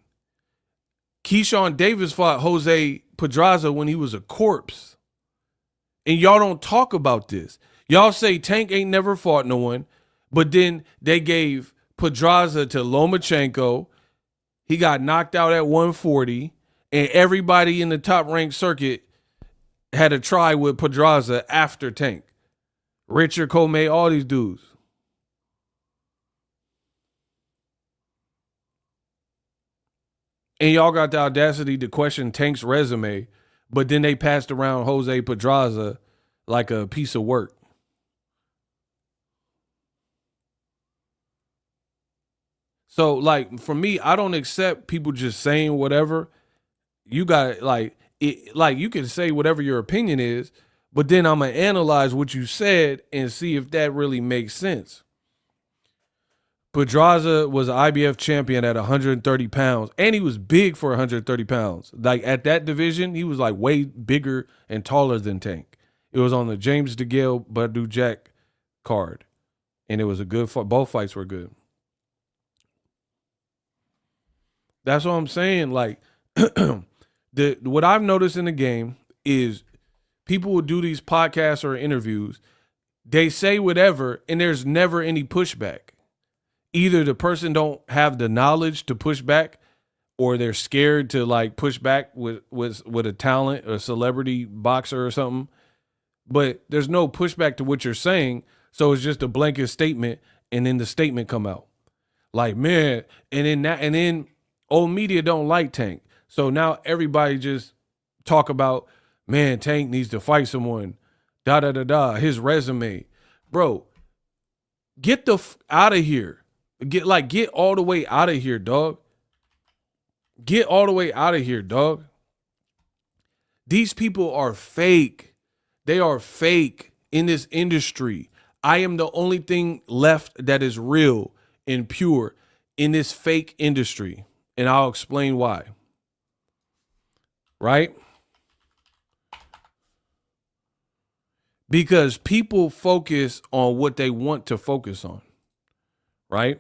Keyshawn Davis fought Jose Pedraza when he was a corpse. And y'all don't talk about this. Y'all say Tank ain't never fought no one, but then they gave Pedraza to Lomachenko. He got knocked out at 140, and everybody in the top ranked circuit had a try with Pedraza after Tank. Richard Comey, all these dudes. And y'all got the audacity to question Tank's resume, but then they passed around Jose Pedraza like a piece of work. So, like, for me, I don't accept people just saying whatever. You got like it, like you can say whatever your opinion is, but then I'm gonna analyze what you said and see if that really makes sense. Pedraza was an IBF champion at 130 pounds, and he was big for 130 pounds. Like at that division, he was like way bigger and taller than Tank. It was on the James DeGale Badu Jack card, and it was a good fight. Both fights were good. That's what I'm saying. Like what I've noticed in the game is people will do these podcasts or interviews. They say whatever, and there's never any pushback. Either the person don't have the knowledge to push back, or they're scared to like push back with a talent, a celebrity boxer or something. But there's no pushback to what you're saying, so it's just a blanket statement, and then the statement come out. Like, man, and then old media don't like Tank. So now everybody just talk about, man, Tank needs to fight someone. Da da da da. His resume. Bro, get the out of here. Get all the way out of here, dog. Get all the way out of here, dog. These people are fake. They are fake in this industry. I am the only thing left that is real and pure in this fake industry. And I'll explain why. Right? Because people focus on what they want to focus on. Right?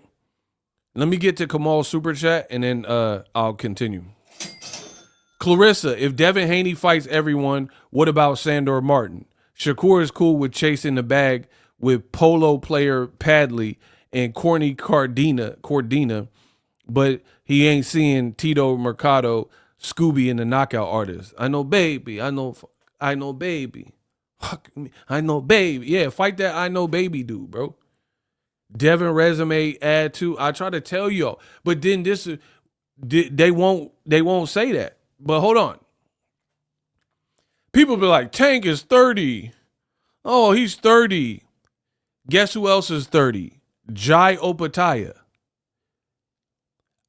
Let me get to Kamal's super chat and then I'll continue. Clarissa, if Devin Haney fights everyone, what about Sandor Martin? Shakur is cool with chasing the bag with polo player Padley and corny Cordina, but he ain't seeing Tito Mercado, Scooby, and the Knockout Artist. I know, baby. I know, baby. Fuck me. I know, baby. Yeah, fight that I know, baby dude, bro. Devin resume add to. I try to tell y'all, but then they won't say that. But hold on. People be like, Tank is 30. Oh, he's 30. Guess who else is 30? Jai Opataya.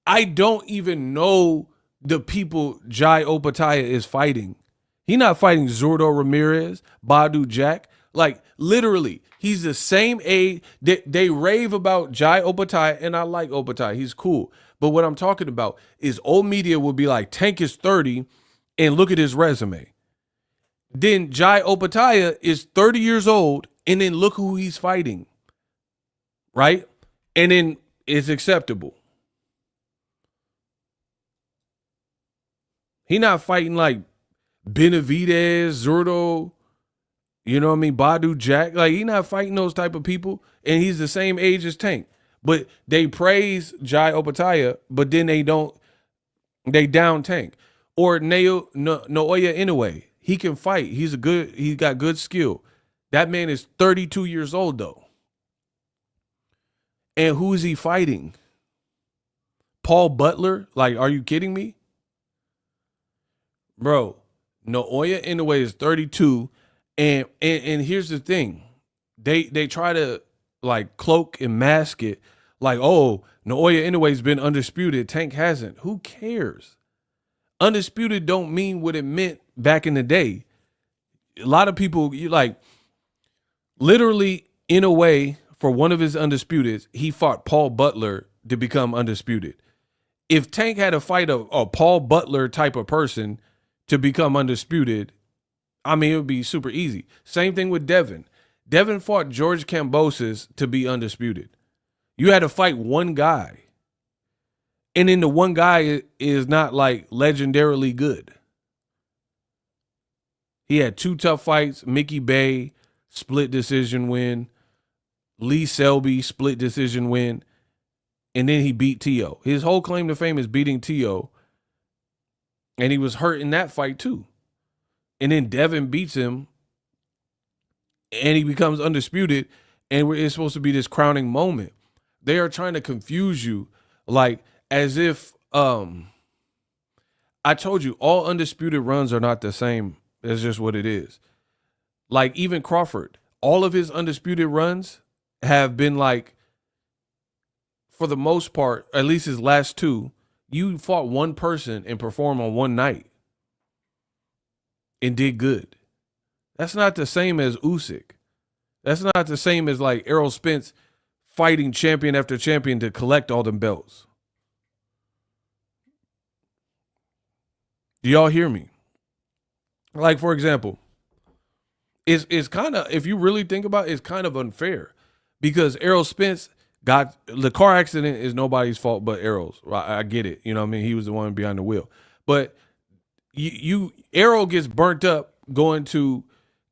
I don't even know the people Jai Opataya is fighting. He's not fighting Zurdo Ramirez, Badu Jack. Like, literally, he's the same age. They rave about Jai Opataya, and I like Opataya. He's cool. But what I'm talking about is old media will be like, Tank is 30, and look at his resume. Then Jai Opataya is 30 years old, and then look who he's fighting. Right? And then it's acceptable. He not fighting like Benavidez, Zurdo, you know what I mean, Badu Jack. Like, he not fighting those type of people, and he's the same age as Tank. But they praise Jai Opataya, but then they down Tank. Or Naoya Inoue. He can fight. He got good skill. That man is 32 years old, though. And who is he fighting? Paul Butler? Like, are you kidding me? Bro, Naoya Inoue is 32. And here's the thing. They try to, like, cloak and mask it. Like, oh, Naoya Inoue's been undisputed. Tank hasn't. Who cares? Undisputed don't mean what it meant back in the day. A lot of people, literally, in a way, for one of his undisputeds, he fought Paul Butler to become undisputed. If Tank had to fight a Paul Butler type of person to become undisputed, I mean, it would be super easy. Same thing with Devin. Devin fought George Kambosos to be undisputed. You had to fight one guy. And then the one guy is not, like, legendarily good. He had 2 tough fights. Mickey Bay, split decision win. Lee Selby, split decision win. And then he beat T.O. His whole claim to fame is beating T.O. And he was hurt in that fight, too. And then Devin beats him. And he becomes undisputed. And it's supposed to be this crowning moment. They are trying to confuse you, like, as if, I told you, all undisputed runs are not the same. That's just what it is. Like, even Crawford, all of his undisputed runs have been, like, for the most part, at least his last 2, you fought one person and performed on one night and did good. That's not the same as Usyk. That's not the same as, like, Errol Spence fighting champion after champion to collect all them belts. Do y'all hear me? Like, for example, it's kind of, if you really think about it, it's kind of unfair because Errol Spence got, the car accident is nobody's fault but Errol's. I get it. You know what I mean? He was the one behind the wheel. But Errol gets burnt up going to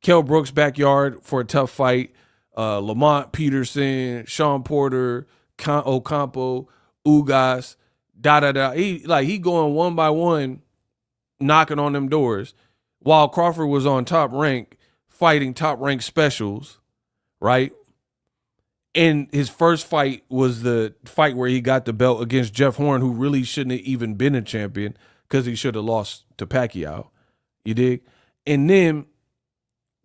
Kell Brook's backyard for a tough fight. Lamont Peterson, Sean Porter, Ocampo, Ugas, He going one by one, knocking on them doors, while Crawford was on Top Rank fighting Top Rank specials, right? And his first fight was the fight where he got the belt against Jeff Horn, who really shouldn't have even been a champion because he should have lost to Pacquiao. You dig? And then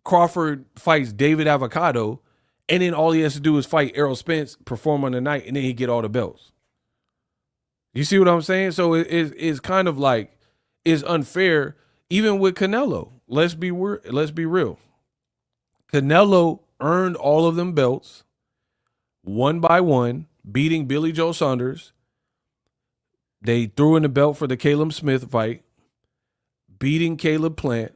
Crawford fights David Avocado, and then all he has to do is fight Errol Spence, perform on the night, and then he get all the belts. You see what I'm saying? So it's kind of like, it's unfair, even with Canelo. Let's be real. Canelo earned all of them belts one by one, beating Billy Joe Saunders. They threw in the belt for the Caleb Smith fight, beating Caleb Plant,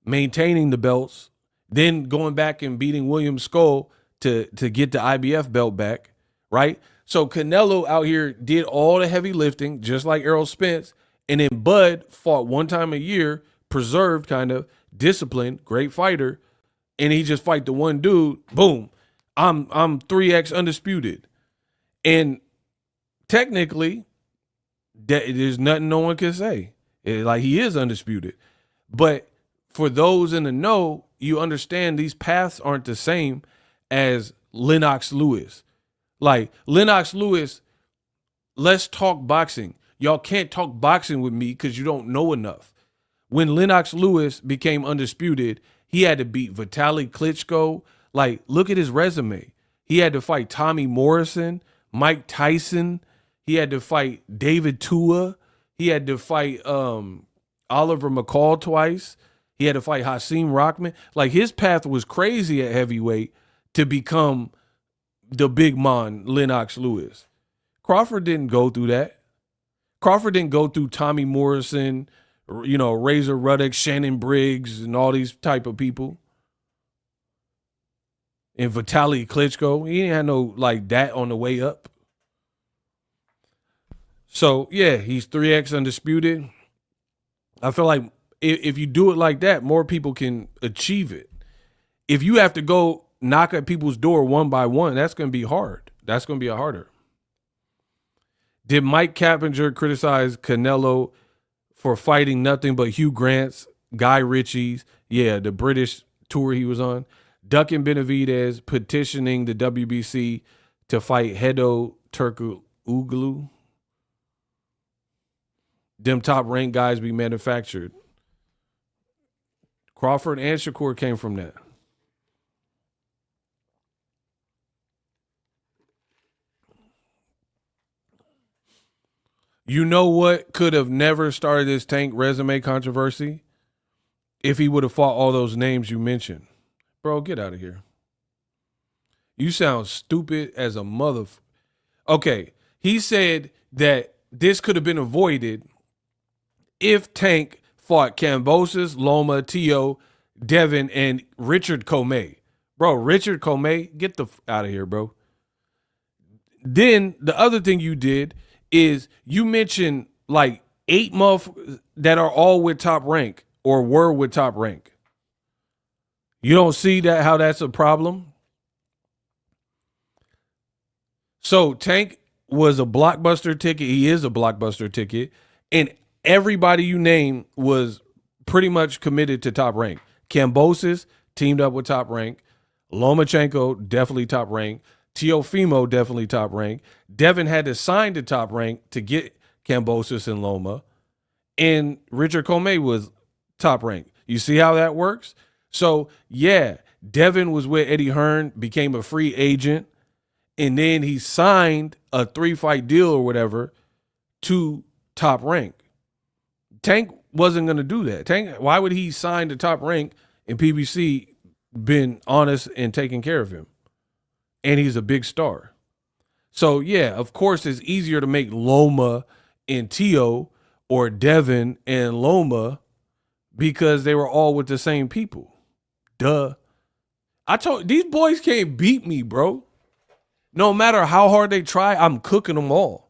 maintaining the belts, then going back and beating William Skull to get the IBF belt back, right? So Canelo out here did all the heavy lifting, just like Errol Spence, and then Bud fought one time a year, preserved kind of, disciplined, great fighter, and he just fight the one dude, boom, I'm 3X undisputed. And technically, there's nothing no one can say. Like, he is undisputed. But for those in the know, you understand these paths aren't the same as Lennox Lewis. Like, Lennox Lewis, let's talk boxing. Y'all can't talk boxing with me because you don't know enough. When Lennox Lewis became undisputed, he had to beat Vitaly Klitschko. Like, look at his resume. He had to fight Tommy Morrison, Mike Tyson. He had to fight David Tua. He had to fight Oliver McCall twice. He had to fight Hasim Rahman. Like, his path was crazy at heavyweight to become the big man, Lennox Lewis. Crawford didn't go through that. Crawford didn't go through Tommy Morrison, Razor Ruddock, Shannon Briggs, and all these type of people. And Vitaly Klitschko, he didn't have no like that on the way up. So, yeah, he's 3X undisputed. I feel like if you do it like that, more people can achieve it. If you have to go knock at people's door one by one, that's going to be hard. That's going to be harder. Did Mike Cappinger criticize Canelo for fighting nothing but Hugh Grant's, Guy Ritchie's, the British tour he was on? Ducking Benavidez petitioning the WBC to fight Hedo Turkoglu. Them top-ranked guys be manufactured. Crawford and Shakur came from that. You know what could have never started this Tank resume controversy? If he would have fought all those names you mentioned. Bro, get out of here. You sound stupid as a mother. Okay, he said that this could have been avoided if Tank fought Kambosos, Loma, Tio, Devin, and Richard Comey. Bro, Richard Comey, get the out of here, bro. Then the other thing you did is you mentioned like 8 motherfuckers that are all with Top Rank or were with Top Rank. You don't see that how that's a problem? So Tank was a blockbuster ticket. He is a blockbuster ticket. And everybody you named was pretty much committed to Top Rank. Kambosos teamed up with Top Rank. Lomachenko, definitely Top Rank. Teofimo, definitely Top Rank. Devin had to sign to Top Rank to get Kambosos and Loma. And Richard Comey was Top Rank. You see how that works? So, yeah, Devin was with Eddie Hearn, became a free agent, and then he signed a 3-fight deal or whatever to Top Rank. Tank wasn't going to do that. Tank, why would he sign to Top Rank and PBC been honest and taking care of him? And he's a big star. So, yeah, of course, it's easier to make Loma and Tio or Devin and Loma because they were all with the same people. Duh. These boys can't beat me, bro. No matter how hard they try, I'm cooking them all.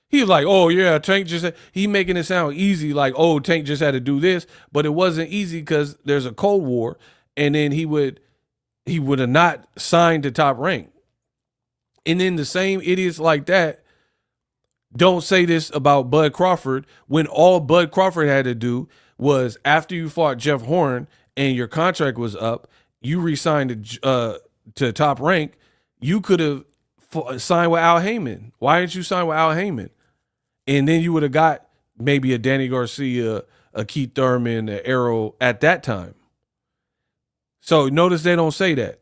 He was like, oh, yeah, Tank he making it sound easy, like, oh, Tank just had to do this. But it wasn't easy because there's a Cold War. And then he would have not signed to Top Rank. And then the same idiots like that don't say this about Bud Crawford when all Bud Crawford had to do was after you fought Jeff Horn and your contract was up, you re-signed to Top Rank, you could have signed with Al Heyman. Why didn't you sign with Al Heyman? And then you would have got maybe a Danny Garcia, a Keith Thurman, an Arrow at that time. So notice they don't say that.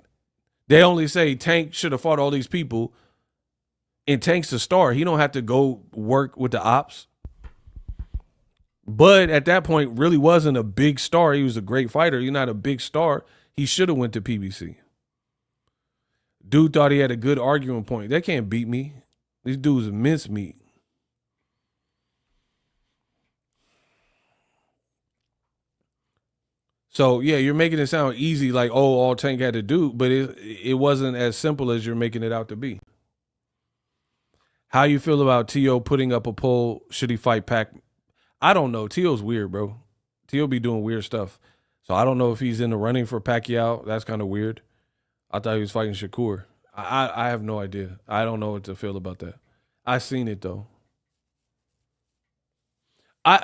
They only say Tank should have fought all these people, and Tank's a star. He don't have to go work with the ops. Bud at that point really wasn't a big star. He was a great fighter. You're not a big star. He should have went to PBC. Dude thought he had a good arguing point. They can't beat me. These dudes are mincemeat. So, yeah, you're making it sound easy, like, oh, all Tank had to do, but it wasn't as simple as you're making it out to be. How you feel about T.O. putting up a poll, should he fight Pac? I don't know. T.O.'s weird, bro. T.O. be doing weird stuff. So I don't know if he's in the running for Pacquiao. That's kind of weird. I thought he was fighting Shakur. I have no idea. I don't know what to feel about that. I seen it though.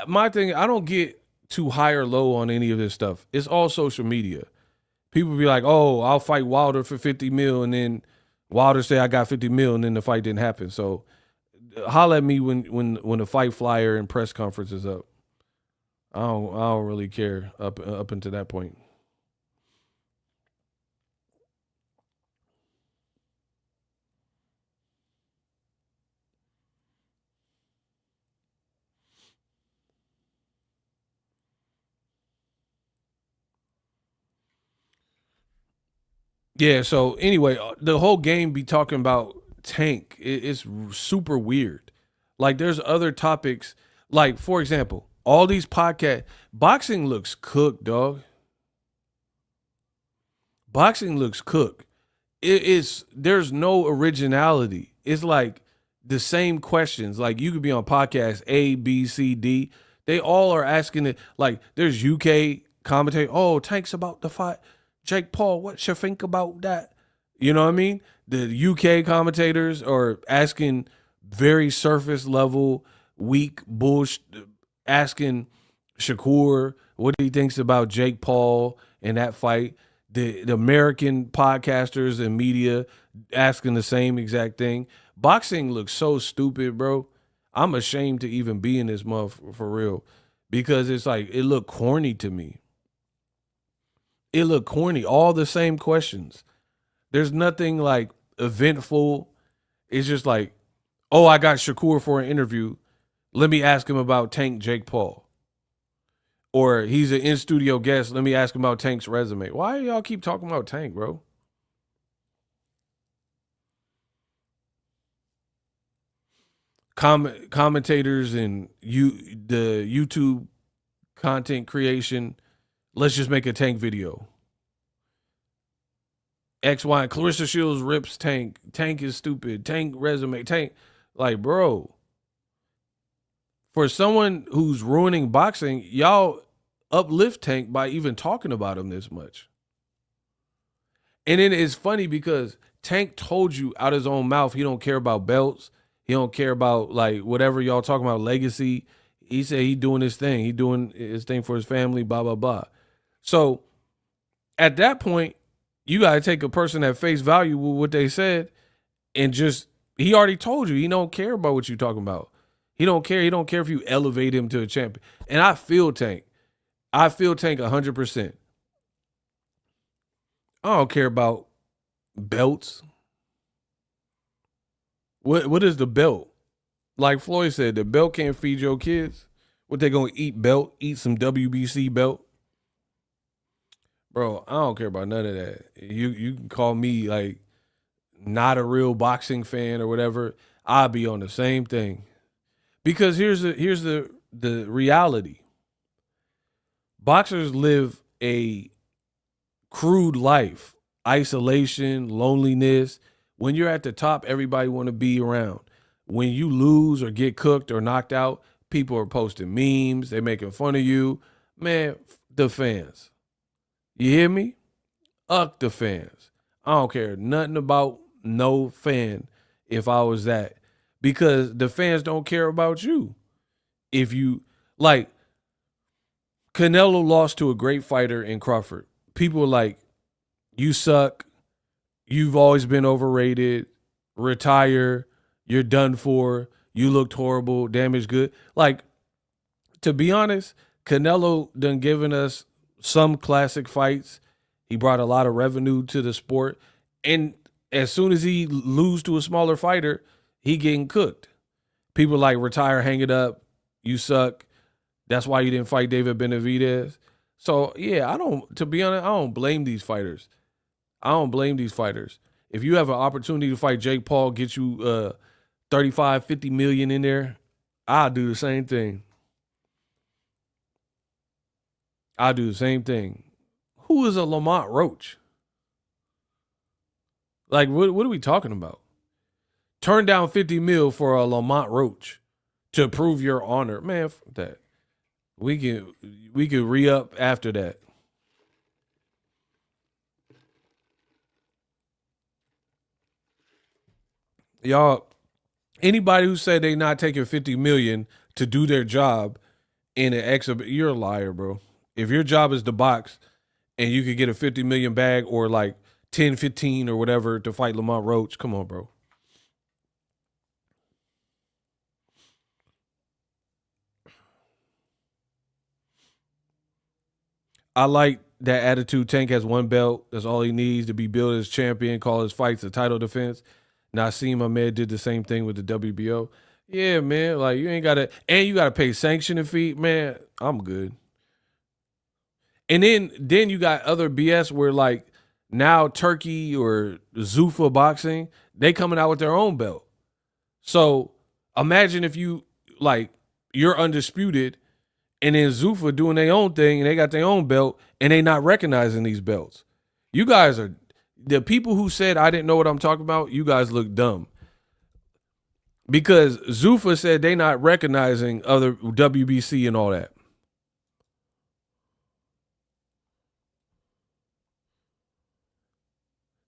My thing, I don't get too high or low on any of this stuff. It's all social media. People be like, "Oh, I'll fight Wilder for 50 mil," and then Wilder say I got 50 mil, and then the fight didn't happen. So holla at me when the fight flyer and press conference is up. I don't really care up until that point. Yeah. So anyway, the whole game be talking about Tank. It's super weird. Like there's other topics. Like for example, all these podcast boxing looks cooked, dog. Boxing looks cooked. There's no originality. It's like the same questions. Like you could be on podcast A, B, C, D. They all are asking it. Like there's UK commentator. Oh, Tank's about to fight Jake Paul. What you think about that? You know what I mean? The UK commentators are asking very surface level, weak bullshit, asking Shakur what he thinks about Jake Paul and that fight. The American podcasters and media asking the same exact thing. Boxing looks so stupid, bro. I'm ashamed to even be in this month for real because it's like it looked corny to me. It looked corny. All the same questions. There's nothing like eventful. It's just like, oh, I got Shakur for an interview. Let me ask him about Tank Jake Paul. Or he's an in-studio guest. Let me ask him about Tank's resume. Why y'all keep talking about Tank, bro? Commentators and the YouTube content creation. Let's just make a Tank video. X, Y, Clarissa Shields rips Tank. Tank is stupid. Tank resume. Tank. Like, bro. For someone who's ruining boxing, y'all uplift Tank by even talking about him this much. And then it's funny because Tank told you out his own mouth he don't care about belts. He don't care about like whatever y'all talking about legacy. He said he doing his thing. He doing his thing for his family, blah, blah, blah. So at that point, you got to take a person at face value with what they said and just, he already told you he don't care about what you talking about. He don't care. He don't care if you elevate him to a champion. And I feel Tank. I feel Tank 100%. I don't care about belts. What is the belt? Like Floyd said, the belt can't feed your kids. What they gonna eat belt? Eat some WBC belt? Bro, I don't care about none of that. You can call me like not a real boxing fan or whatever. I'll be on the same thing. Because here's the reality. Boxers live a crude life, isolation, loneliness. When you're at the top, everybody want to be around. When you lose or get cooked or knocked out, people are posting memes. They're making fun of you. Man, the fans. You hear me? Up the fans. I don't care nothing about no fan if I was that. Because the fans don't care about you. If you, like, Canelo lost to a great fighter in Crawford. People are like, you suck. You've always been overrated. Retire. You're done for. You looked horrible. Damaged good. Like, to be honest, Canelo done given us some classic fights. He brought a lot of revenue to the sport. And as soon as he lose to a smaller fighter, he getting cooked. People like retire, hang it up. You suck. That's why you didn't fight David Benavidez. So, yeah, to be honest, I don't blame these fighters. I don't blame these fighters. If you have an opportunity to fight Jake Paul, get you 35, 50 million in there, I'll do the same thing. I'll do the same thing. Who is a Lamont Roach? Like, what are we talking about? Turn down 50 mil for a Lamont Roach to prove your honor. Man, fuck that. We could re-up after that. Y'all, anybody who said they not taking 50 million to do their job in an exhibit, you're a liar, bro. If your job is to box and you could get a 50 million bag or like 10, 15 or whatever to fight Lamont Roach, come on, bro. I like that attitude. Tank has one belt. That's all he needs to be billed as champion. Call his fights a title defense. Naseem Ahmed did the same thing with the WBO. Yeah, man. Like you ain't gotta, and you gotta pay sanctioning fee. Man, I'm good. And then you got other BS where like now Turkey or Zuffa Boxing, they coming out with their own belt. So imagine if you like you're undisputed and then Zuffa doing their own thing and they got their own belt and they not recognizing these belts. You guys are the people who said I didn't know what I'm talking about, you guys look dumb. Because Zuffa said they not recognizing other WBC and all that.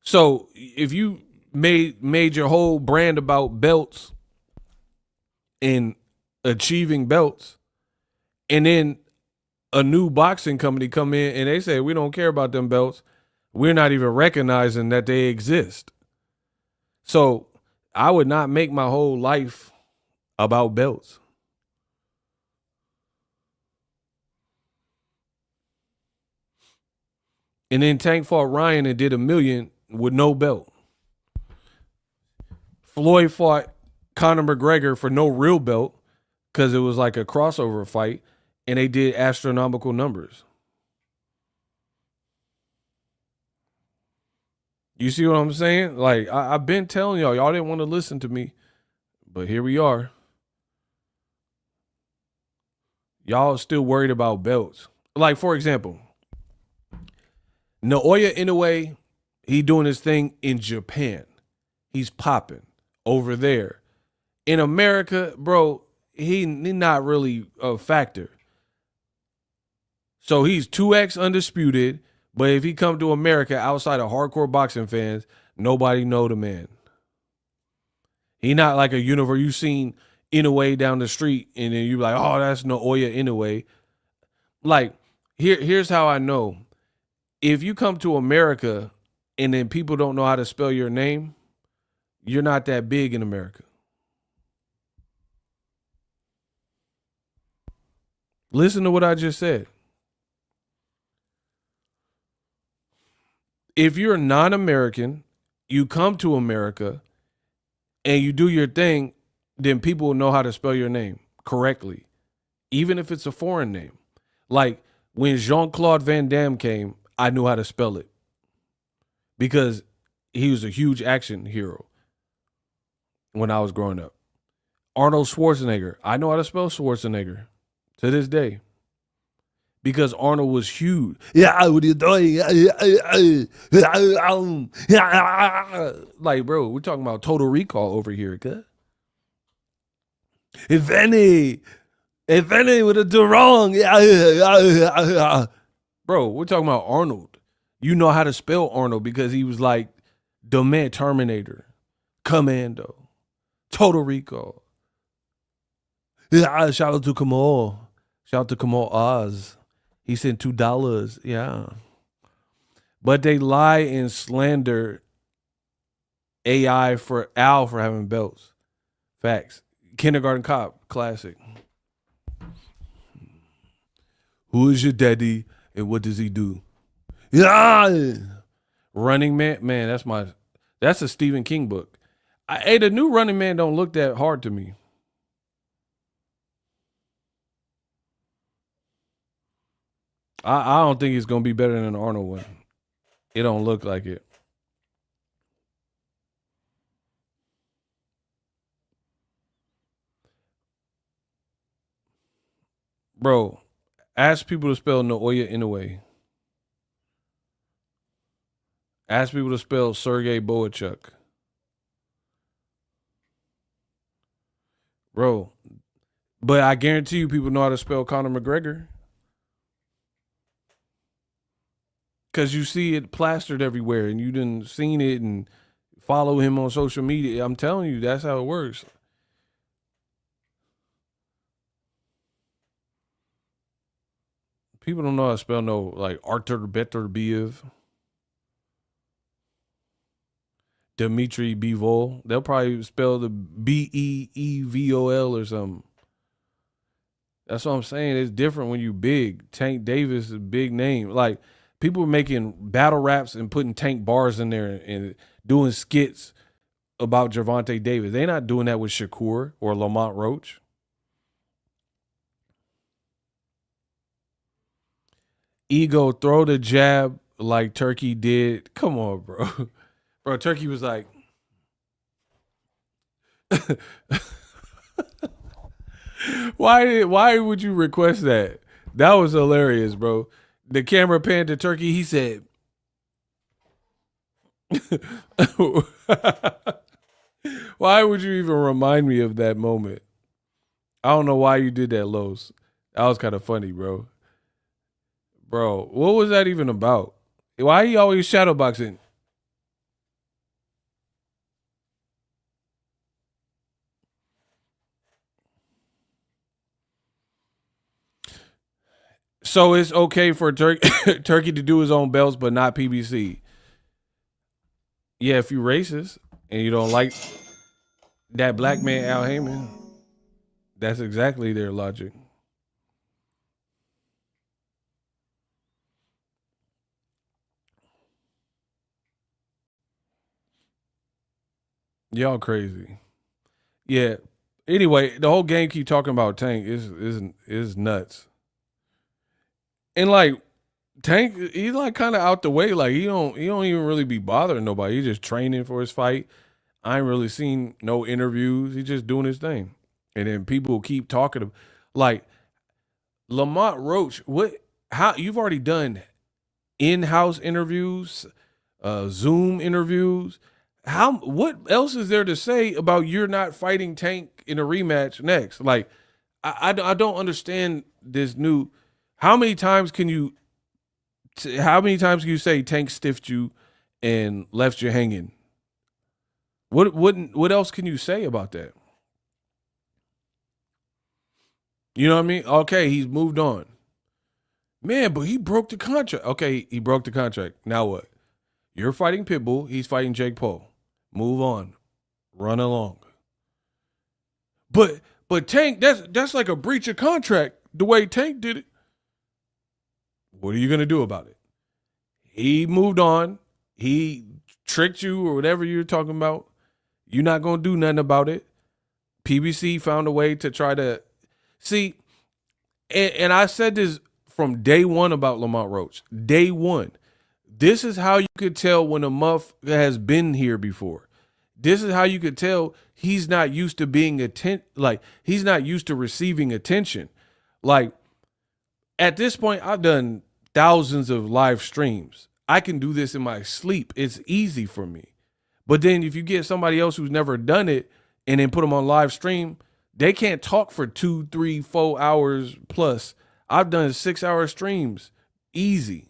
So if you made your whole brand about belts and achieving belts, and then a new boxing company come in and they say we don't care about them belts, we're not even recognizing that they exist. So I would not make my whole life about belts. And then Tank fought Ryan and did $1 million with no belt. Floyd fought Conor McGregor for no real belt because it was like a crossover fight, and they did astronomical numbers. You see what I'm saying? Like I've been telling y'all didn't want to listen to me, but here we are. Y'all still worried about belts. Like for example, Naoya Inoue, he doing his thing in Japan. He's popping over there. In America, bro, he not really a factor. So he's 2X undisputed, but if he come to America outside of hardcore boxing fans, nobody know the man. He not like a universe. You seen Inoue down the street, and then you like, oh, that's Naoya Inoue. Like, here's how I know. If you come to America and then people don't know how to spell your name, you're not that big in America. Listen to what I just said. If you're non-American, you come to America and you do your thing, then people will know how to spell your name correctly, even if it's a foreign name. Like when Jean-Claude Van Damme came, I knew how to spell it because he was a huge action hero when I was growing up. Arnold Schwarzenegger, I know how to spell Schwarzenegger to this day because Arnold was huge. Yeah, what are you doing? Like, bro, we're talking about Total Recall over here, cuz. If any would have done wrong. Bro, we're talking about Arnold. You know how to spell Arnold because he was like the man Terminator, Commando, Total Recall. Yeah, shout out to Kamal. Shout out to Kamal Oz. He sent $2. Yeah. But they lie and slander AI for Al for having belts. Facts. Kindergarten Cop, classic. Who is your daddy and what does he do? Yeah. Running Man, man, that's a Stephen King book. Hey, the new Running Man don't look that hard to me. I don't think it's gonna be better than the Arnold one. It don't look like it. Bro, ask people to spell Naoya Inoue. Ask people to spell Sergey Boachuk. Bro, but I guarantee you people know how to spell Conor McGregor. Because you see it plastered everywhere and you done seen it in follow him on social media. I'm telling you, that's how it works. People don't know how to spell no like Arthur Beterbiev, Dmitry Bivol. They'll probably spell the Beevol or something. That's what I'm saying. It's different when you big. Tank Davis is a big name. Like people are making battle raps and putting Tank bars in there and doing skits about Gervonta Davis. They're not doing that with Shakur or Lamont Roach. Ego throw the jab like Turkey did. Come on, bro. Bro, Turkey was like, why would you request that? That was hilarious, bro. The camera panned to Turkey. He said, why would you even remind me of that moment? I don't know why you did that, Los. That was kind of funny, bro. Bro, what was that even about? Why he always shadowboxing? So it's okay for Turkey to do his own belts, but not PBC. Yeah, if you racist and you don't like that black man Al Heyman, that's exactly their logic. Y'all crazy. Yeah. Anyway, the whole game keep talking about Tank is nuts. And like Tank, he's like kind of out the way. Like he don't even really be bothering nobody. He's just training for his fight. I ain't really seen no interviews. He's just doing his thing. And then people keep talking to like Lamont Roach. What? How you've already done in-house interviews, Zoom interviews. How? What else is there to say about you're not fighting Tank in a rematch next? Like, I don't understand this new. How many times can you? How many times can you say Tank stiffed you and left you hanging? What else can you say about that? You know what I mean? Okay, he's moved on. Man, but he broke the contract. Okay, he broke the contract. Now what? You're fighting Pitbull. He's fighting Jake Paul. Move on. Run along. But Tank, that's like a breach of contract. The way Tank did it. What are you gonna do about it? He moved on. He tricked you or whatever you're talking about. You're not gonna do nothing about it. PBC found a way to try to see. And I said this from day one about Lamont Roach. Day one. This is how you could tell when a muff has been here before. This is how you could tell he's not used to being like he's not used to receiving attention. Like at this point, I've done thousands of live streams. I can do this in my sleep. It's easy for me. But then if you get somebody else who's never done it and then put them on live stream, they can't talk for 2, 3, 4 hours plus. I've done 6-hour streams. Easy.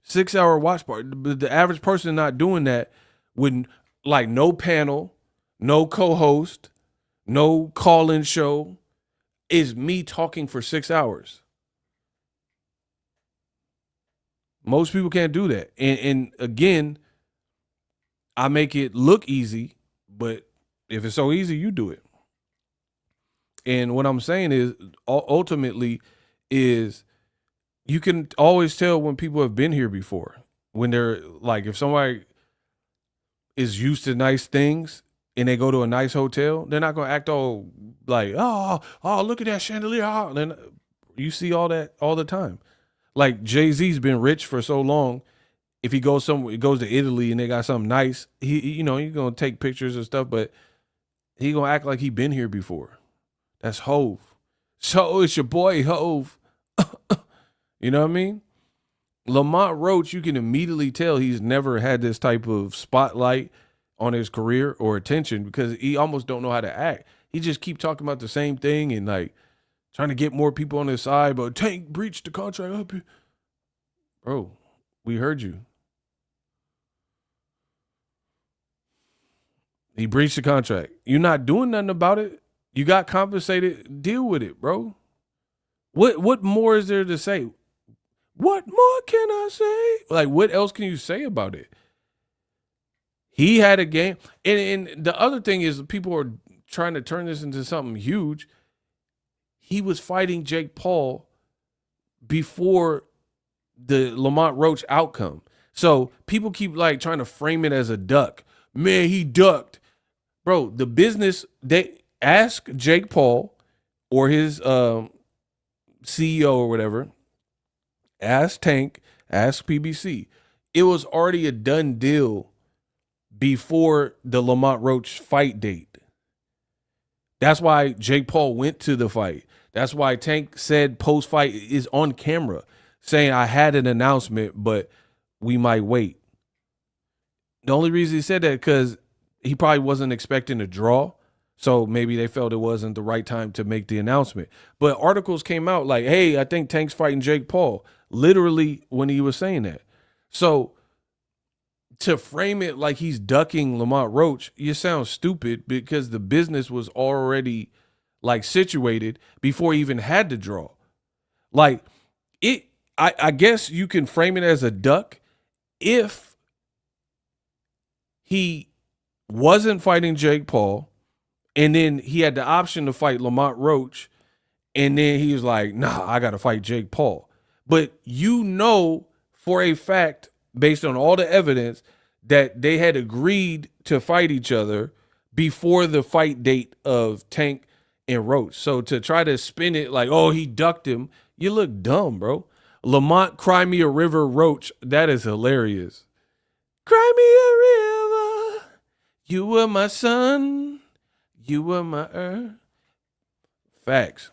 6-hour watch party. But the average person not doing that with like no panel, no co-host, no call-in show, is me talking for 6 hours. Most people can't do that. And again, I make it look easy, but if it's so easy, you do it. And what I'm saying is ultimately is you can always tell when people have been here before. When they're like, if somebody is used to nice things and they go to a nice hotel, they're not going to act all like, oh, look at that chandelier. Oh. Then you see all that all the time. Like Jay-Z's been rich for so long. If he goes somewhere, he goes to Italy and they got something nice, he's going to take pictures and stuff, but he going to act like he been here before. That's Hove. So it's your boy Hove. You know what I mean? Lamont Roach, you can immediately tell he's never had this type of spotlight on his career or attention because he almost don't know how to act. He just keep talking about the same thing and like trying to get more people on his side, but Tank breached the contract up here. Bro, we heard you. He breached the contract. You're not doing nothing about it. You got compensated. Deal with it, bro. What more is there to say? What more can I say? Like, what else can you say about it? He had a game. And the other thing is people are trying to turn this into something huge. He was fighting Jake Paul before the Lamont Roach outcome. So people keep like trying to frame it as a duck. Man, he ducked. Bro, the business, they ask Jake Paul or his CEO or whatever, ask Tank, ask PBC. It was already a done deal before the Lamont Roach fight date. That's why Jake Paul went to the fight. That's why Tank said post-fight is on camera saying, I had an announcement, but we might wait. The only reason he said that because he probably wasn't expecting a draw. So maybe they felt it wasn't the right time to make the announcement. But articles came out like, hey, I think Tank's fighting Jake Paul, literally when he was saying that. So to frame it like he's ducking Lamont Roach, you sound stupid because the business was already like situated before he even had to draw. Like I guess you can frame it as a duck if he wasn't fighting Jake Paul and then he had the option to fight Lamont Roach and then he was like, nah, I got to fight Jake Paul. But you know for a fact, based on all the evidence, that they had agreed to fight each other before the fight date of Tank and Roach. So to try to spin it like, oh, he ducked him, you look dumb, bro. Lamont, Cry Me a River Roach, that is hilarious. Cry me a river, you were my sun, you were my earth. Facts.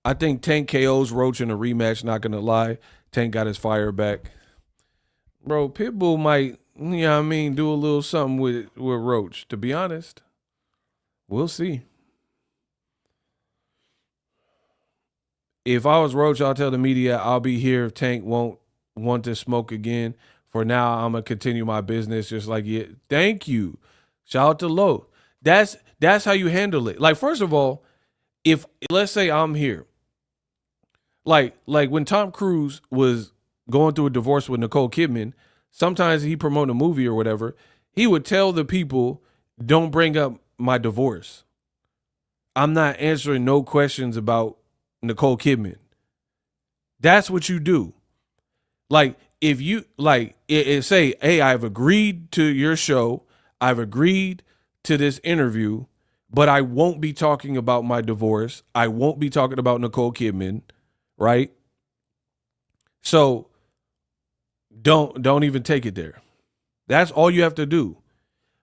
I think Tank KO's Roach in a rematch, not going to lie. Tank got his fire back. Bro, Pitbull might, you know what I mean, do a little something with Roach, to be honest. We'll see. If I was Roach, I'll tell the media I'll be here if Tank won't want to smoke again. For now, I'm going to continue my business just like it. Thank you. Shout out to Low. That's how you handle it. Like, first of all, if let's say I'm here, like when Tom Cruise was going through a divorce with Nicole Kidman, sometimes he promote a movie or whatever, he would tell the people, don't bring up my divorce. I'm not answering no questions about Nicole Kidman. That's what you do. Like, if you, like, it say, hey, I've agreed to your show, I've agreed to this interview, but I won't be talking about my divorce. I won't be talking about Nicole Kidman, right? So don't even take it there. That's all you have to do.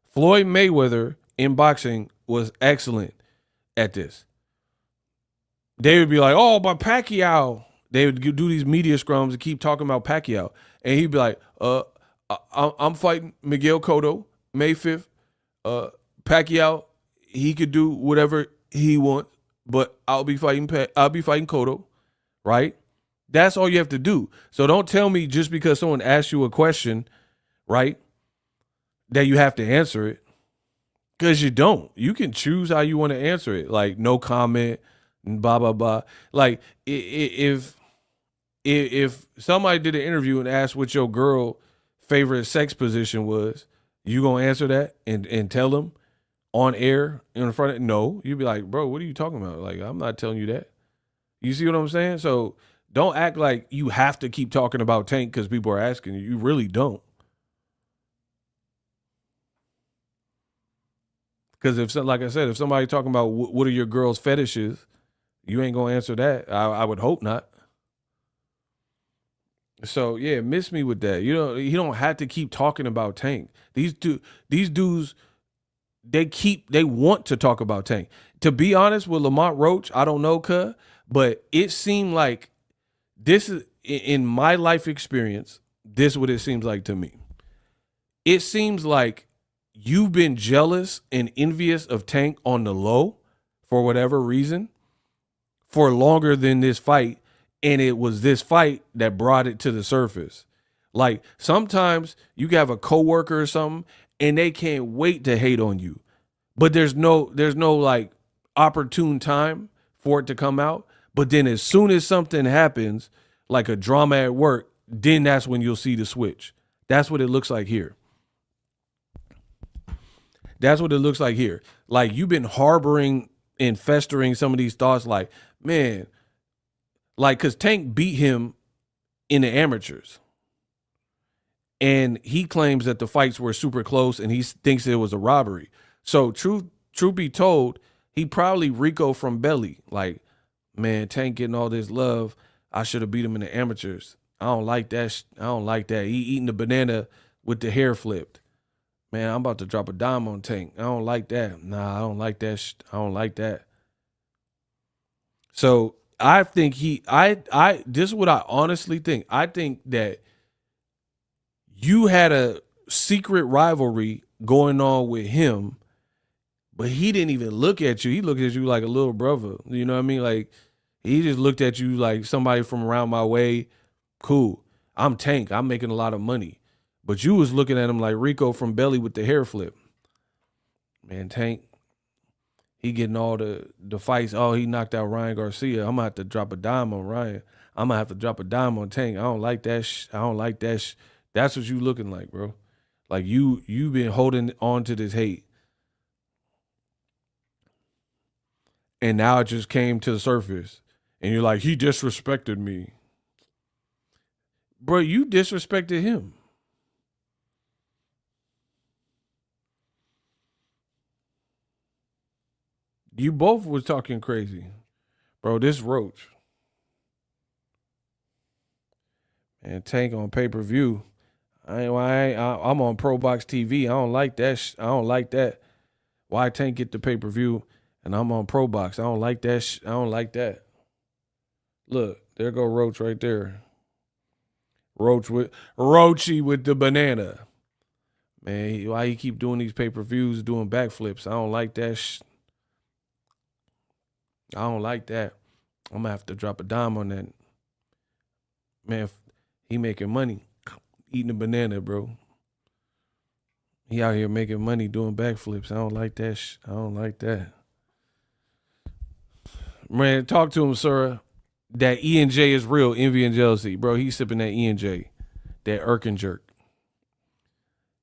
Floyd Mayweather in boxing was excellent at this. They would be like, oh, but Pacquiao. They would do these media scrums and keep talking about Pacquiao. And he'd be like, I'm fighting Miguel Cotto May 5th. Pacquiao, he could do whatever he wants, but I'll be fighting Cotto, right? That's all you have to do. So don't tell me just because someone asks you a question, right, that you have to answer it. Because you don't. You can choose how you want to answer it. Like, no comment, blah, blah, blah. Like, if somebody did an interview and asked what your girl favorite sex position was, you going to answer that and tell them on air in front of, no. You'd be like, bro, what are you talking about? Like, I'm not telling you that. You see what I'm saying? So don't act like you have to keep talking about Tank because people are asking you. You really don't. Because like I said, if somebody talking about what are your girl's fetishes, you ain't gonna answer that. I would hope not. So yeah, miss me with that. You know, you don't have to keep talking about Tank. These dudes, they want to talk about Tank. To be honest with Lamont Roach, I don't know, but it seemed like this is in my life experience. This is what it seems like to me. It seems like you've been jealous and envious of Tank on the low for whatever reason for longer than this fight. And it was this fight that brought it to the surface. Like sometimes you have a coworker or something and they can't wait to hate on you. But there's no like opportune time for it to come out. But then as soon as something happens, like a drama at work, then that's when you'll see the switch. That's what it looks like here. That's what it looks like here. Like you've been harboring and festering some of these thoughts like, man, like cause Tank beat him in the amateurs. And he claims that the fights were super close and he thinks it was a robbery. So truth be told, he probably Rico from belly. Like, man, Tank getting all this love. I should have beat him in the amateurs. I don't like that. I don't like that. He eating the banana with the hair flipped. Man, I'm about to drop a dime on Tank. I don't like that. Nah, I don't like that. I don't like that. So I think this is what I honestly think. I think that you had a secret rivalry going on with him, but he didn't even look at you. He looked at you like a little brother. You know what I mean? Like he just looked at you like somebody from around my way. Cool. I'm Tank. I'm making a lot of money. But you was looking at him like Rico from belly with the hair flip. Man, Tank, he getting all the fights. Oh, he knocked out Ryan Garcia. I'm going to have to drop a dime on Ryan. I'm going to have to drop a dime on Tank. I don't like that. I don't like that. That's what you looking like, bro. Like you've been holding on to this hate. And now it just came to the surface. And you're like, he disrespected me. Bro, you disrespected him. You both was talking crazy. Bro, this Roach. And Tank on pay-per-view. I'm on Pro Box TV. I don't like that. I don't like that. Why Tank get the pay-per-view and I'm on Pro Box? I don't like that. I don't like that. Look, there go Roach right there. Roachy with the banana. Man, why he keep doing these pay-per-views, doing backflips? I don't like that. I don't like that. I'm going to have to drop a dime on that. Man, he making money eating a banana, bro. He out here making money doing backflips. I don't like that. I don't like that. Man, talk to him, sir. That E&J is real, envy and jealousy. Bro, he's sipping that E&J, that irk and jerk.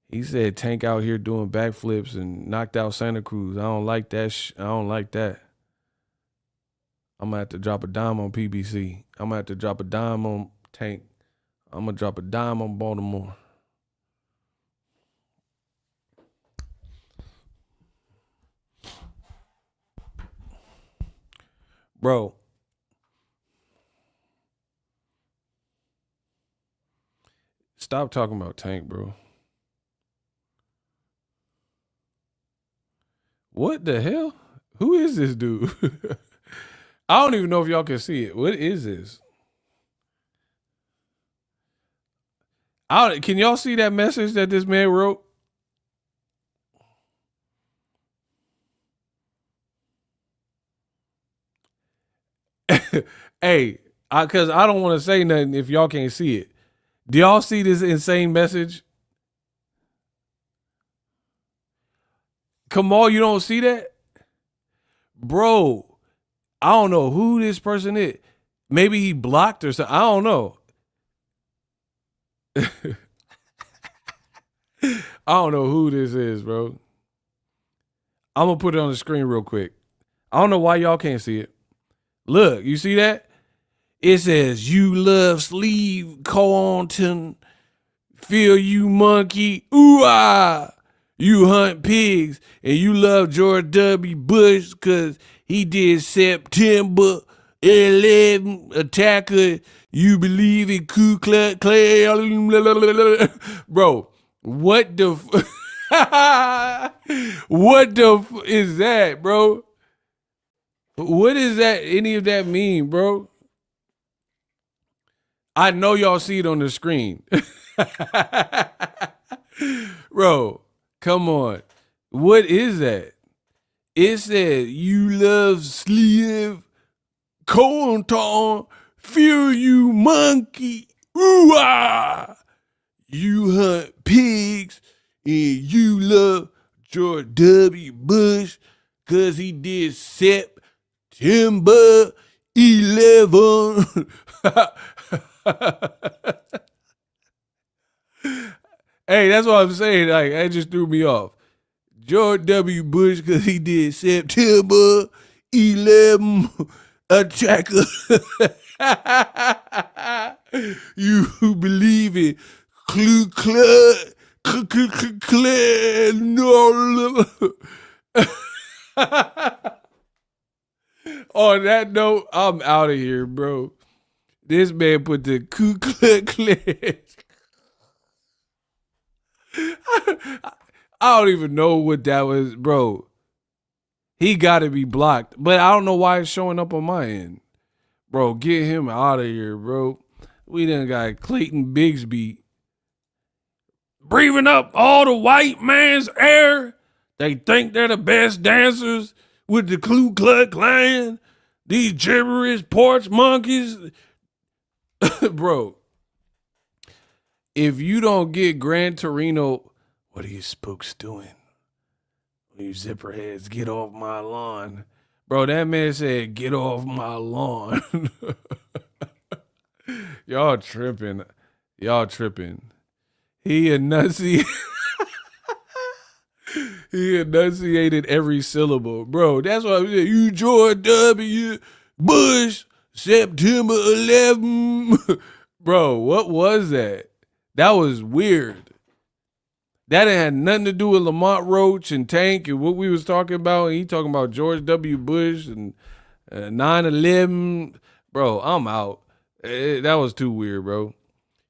He said Tank out here doing backflips and knocked out Santa Cruz. I don't like that. I don't like that. I'm going to have to drop a dime on PBC. I'm going to have to drop a dime on Tank. I'm going to drop a dime on Baltimore. Bro. Stop talking about Tank, bro. What the hell? Who is this dude? I don't even know if y'all can see it. What is this? Can y'all see that message that this man wrote? Hey, because I don't want to say nothing if y'all can't see it. Do y'all see this insane message? Kamal, you don't see that? Bro, I don't know who this person is. Maybe he blocked or something. I don't know. I don't know who this is, bro. I'm going to put it on the screen real quick. I don't know why y'all can't see it. Look, you see that? It says, you love sleeve content, feel you monkey, ooh ah. You hunt pigs, and you love George W. Bush because he did September 11 attacker. You believe in Ku Klux Klan. Bro, what the what the is that, bro? What does that any of that mean, bro? I know y'all see it on the screen. Bro, come on. What is that? It said, you love sleeve, content, feel you monkey, ooh ah. you hunt pigs and you love George W. Bush because he did September 11. Hey, that's what I'm saying. Like, that just threw me off. George W. Bush because he did September 11 attacker. You believe it? Ku Klux Klan. On that note, I'm out of here, bro. This man put the Ku Klux Klan. I don't even know what that was, bro. He got to be blocked, but I don't know why it's showing up on my end. Bro, get him out of here, bro. We done got Clayton Bigsby breathing up all the white man's air. They think they're the best dancers with the Ku Klux Klan. These gibberish porch monkeys. Bro, if you don't get Gran Torino, what are you spooks doing? You zipper heads, get off my lawn. Bro, that man said, get off my lawn. Y'all tripping. Y'all tripping. He enunciated every syllable. Bro, that's what I'm saying. You George W. Bush, September 11. Bro, what was that? That was weird. That had nothing to do with Lamont Roach and Tank and what we was talking about. He talking about George W. Bush and 9/11. Bro, I'm out. That was too weird, bro.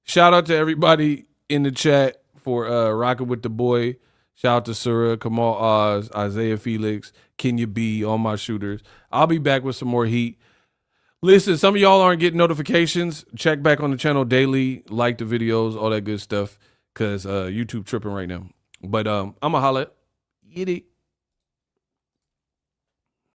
Shout out to everybody in the chat for rocking with the boy. Shout out to Surah, Kamal Oz, Isaiah Felix, Kenya B, all my shooters. I'll be back with some more heat. Listen, some of y'all aren't getting notifications. Check back on the channel daily, like the videos, all that good stuff. Because YouTube tripping right now. But I'm going to holla. Get it.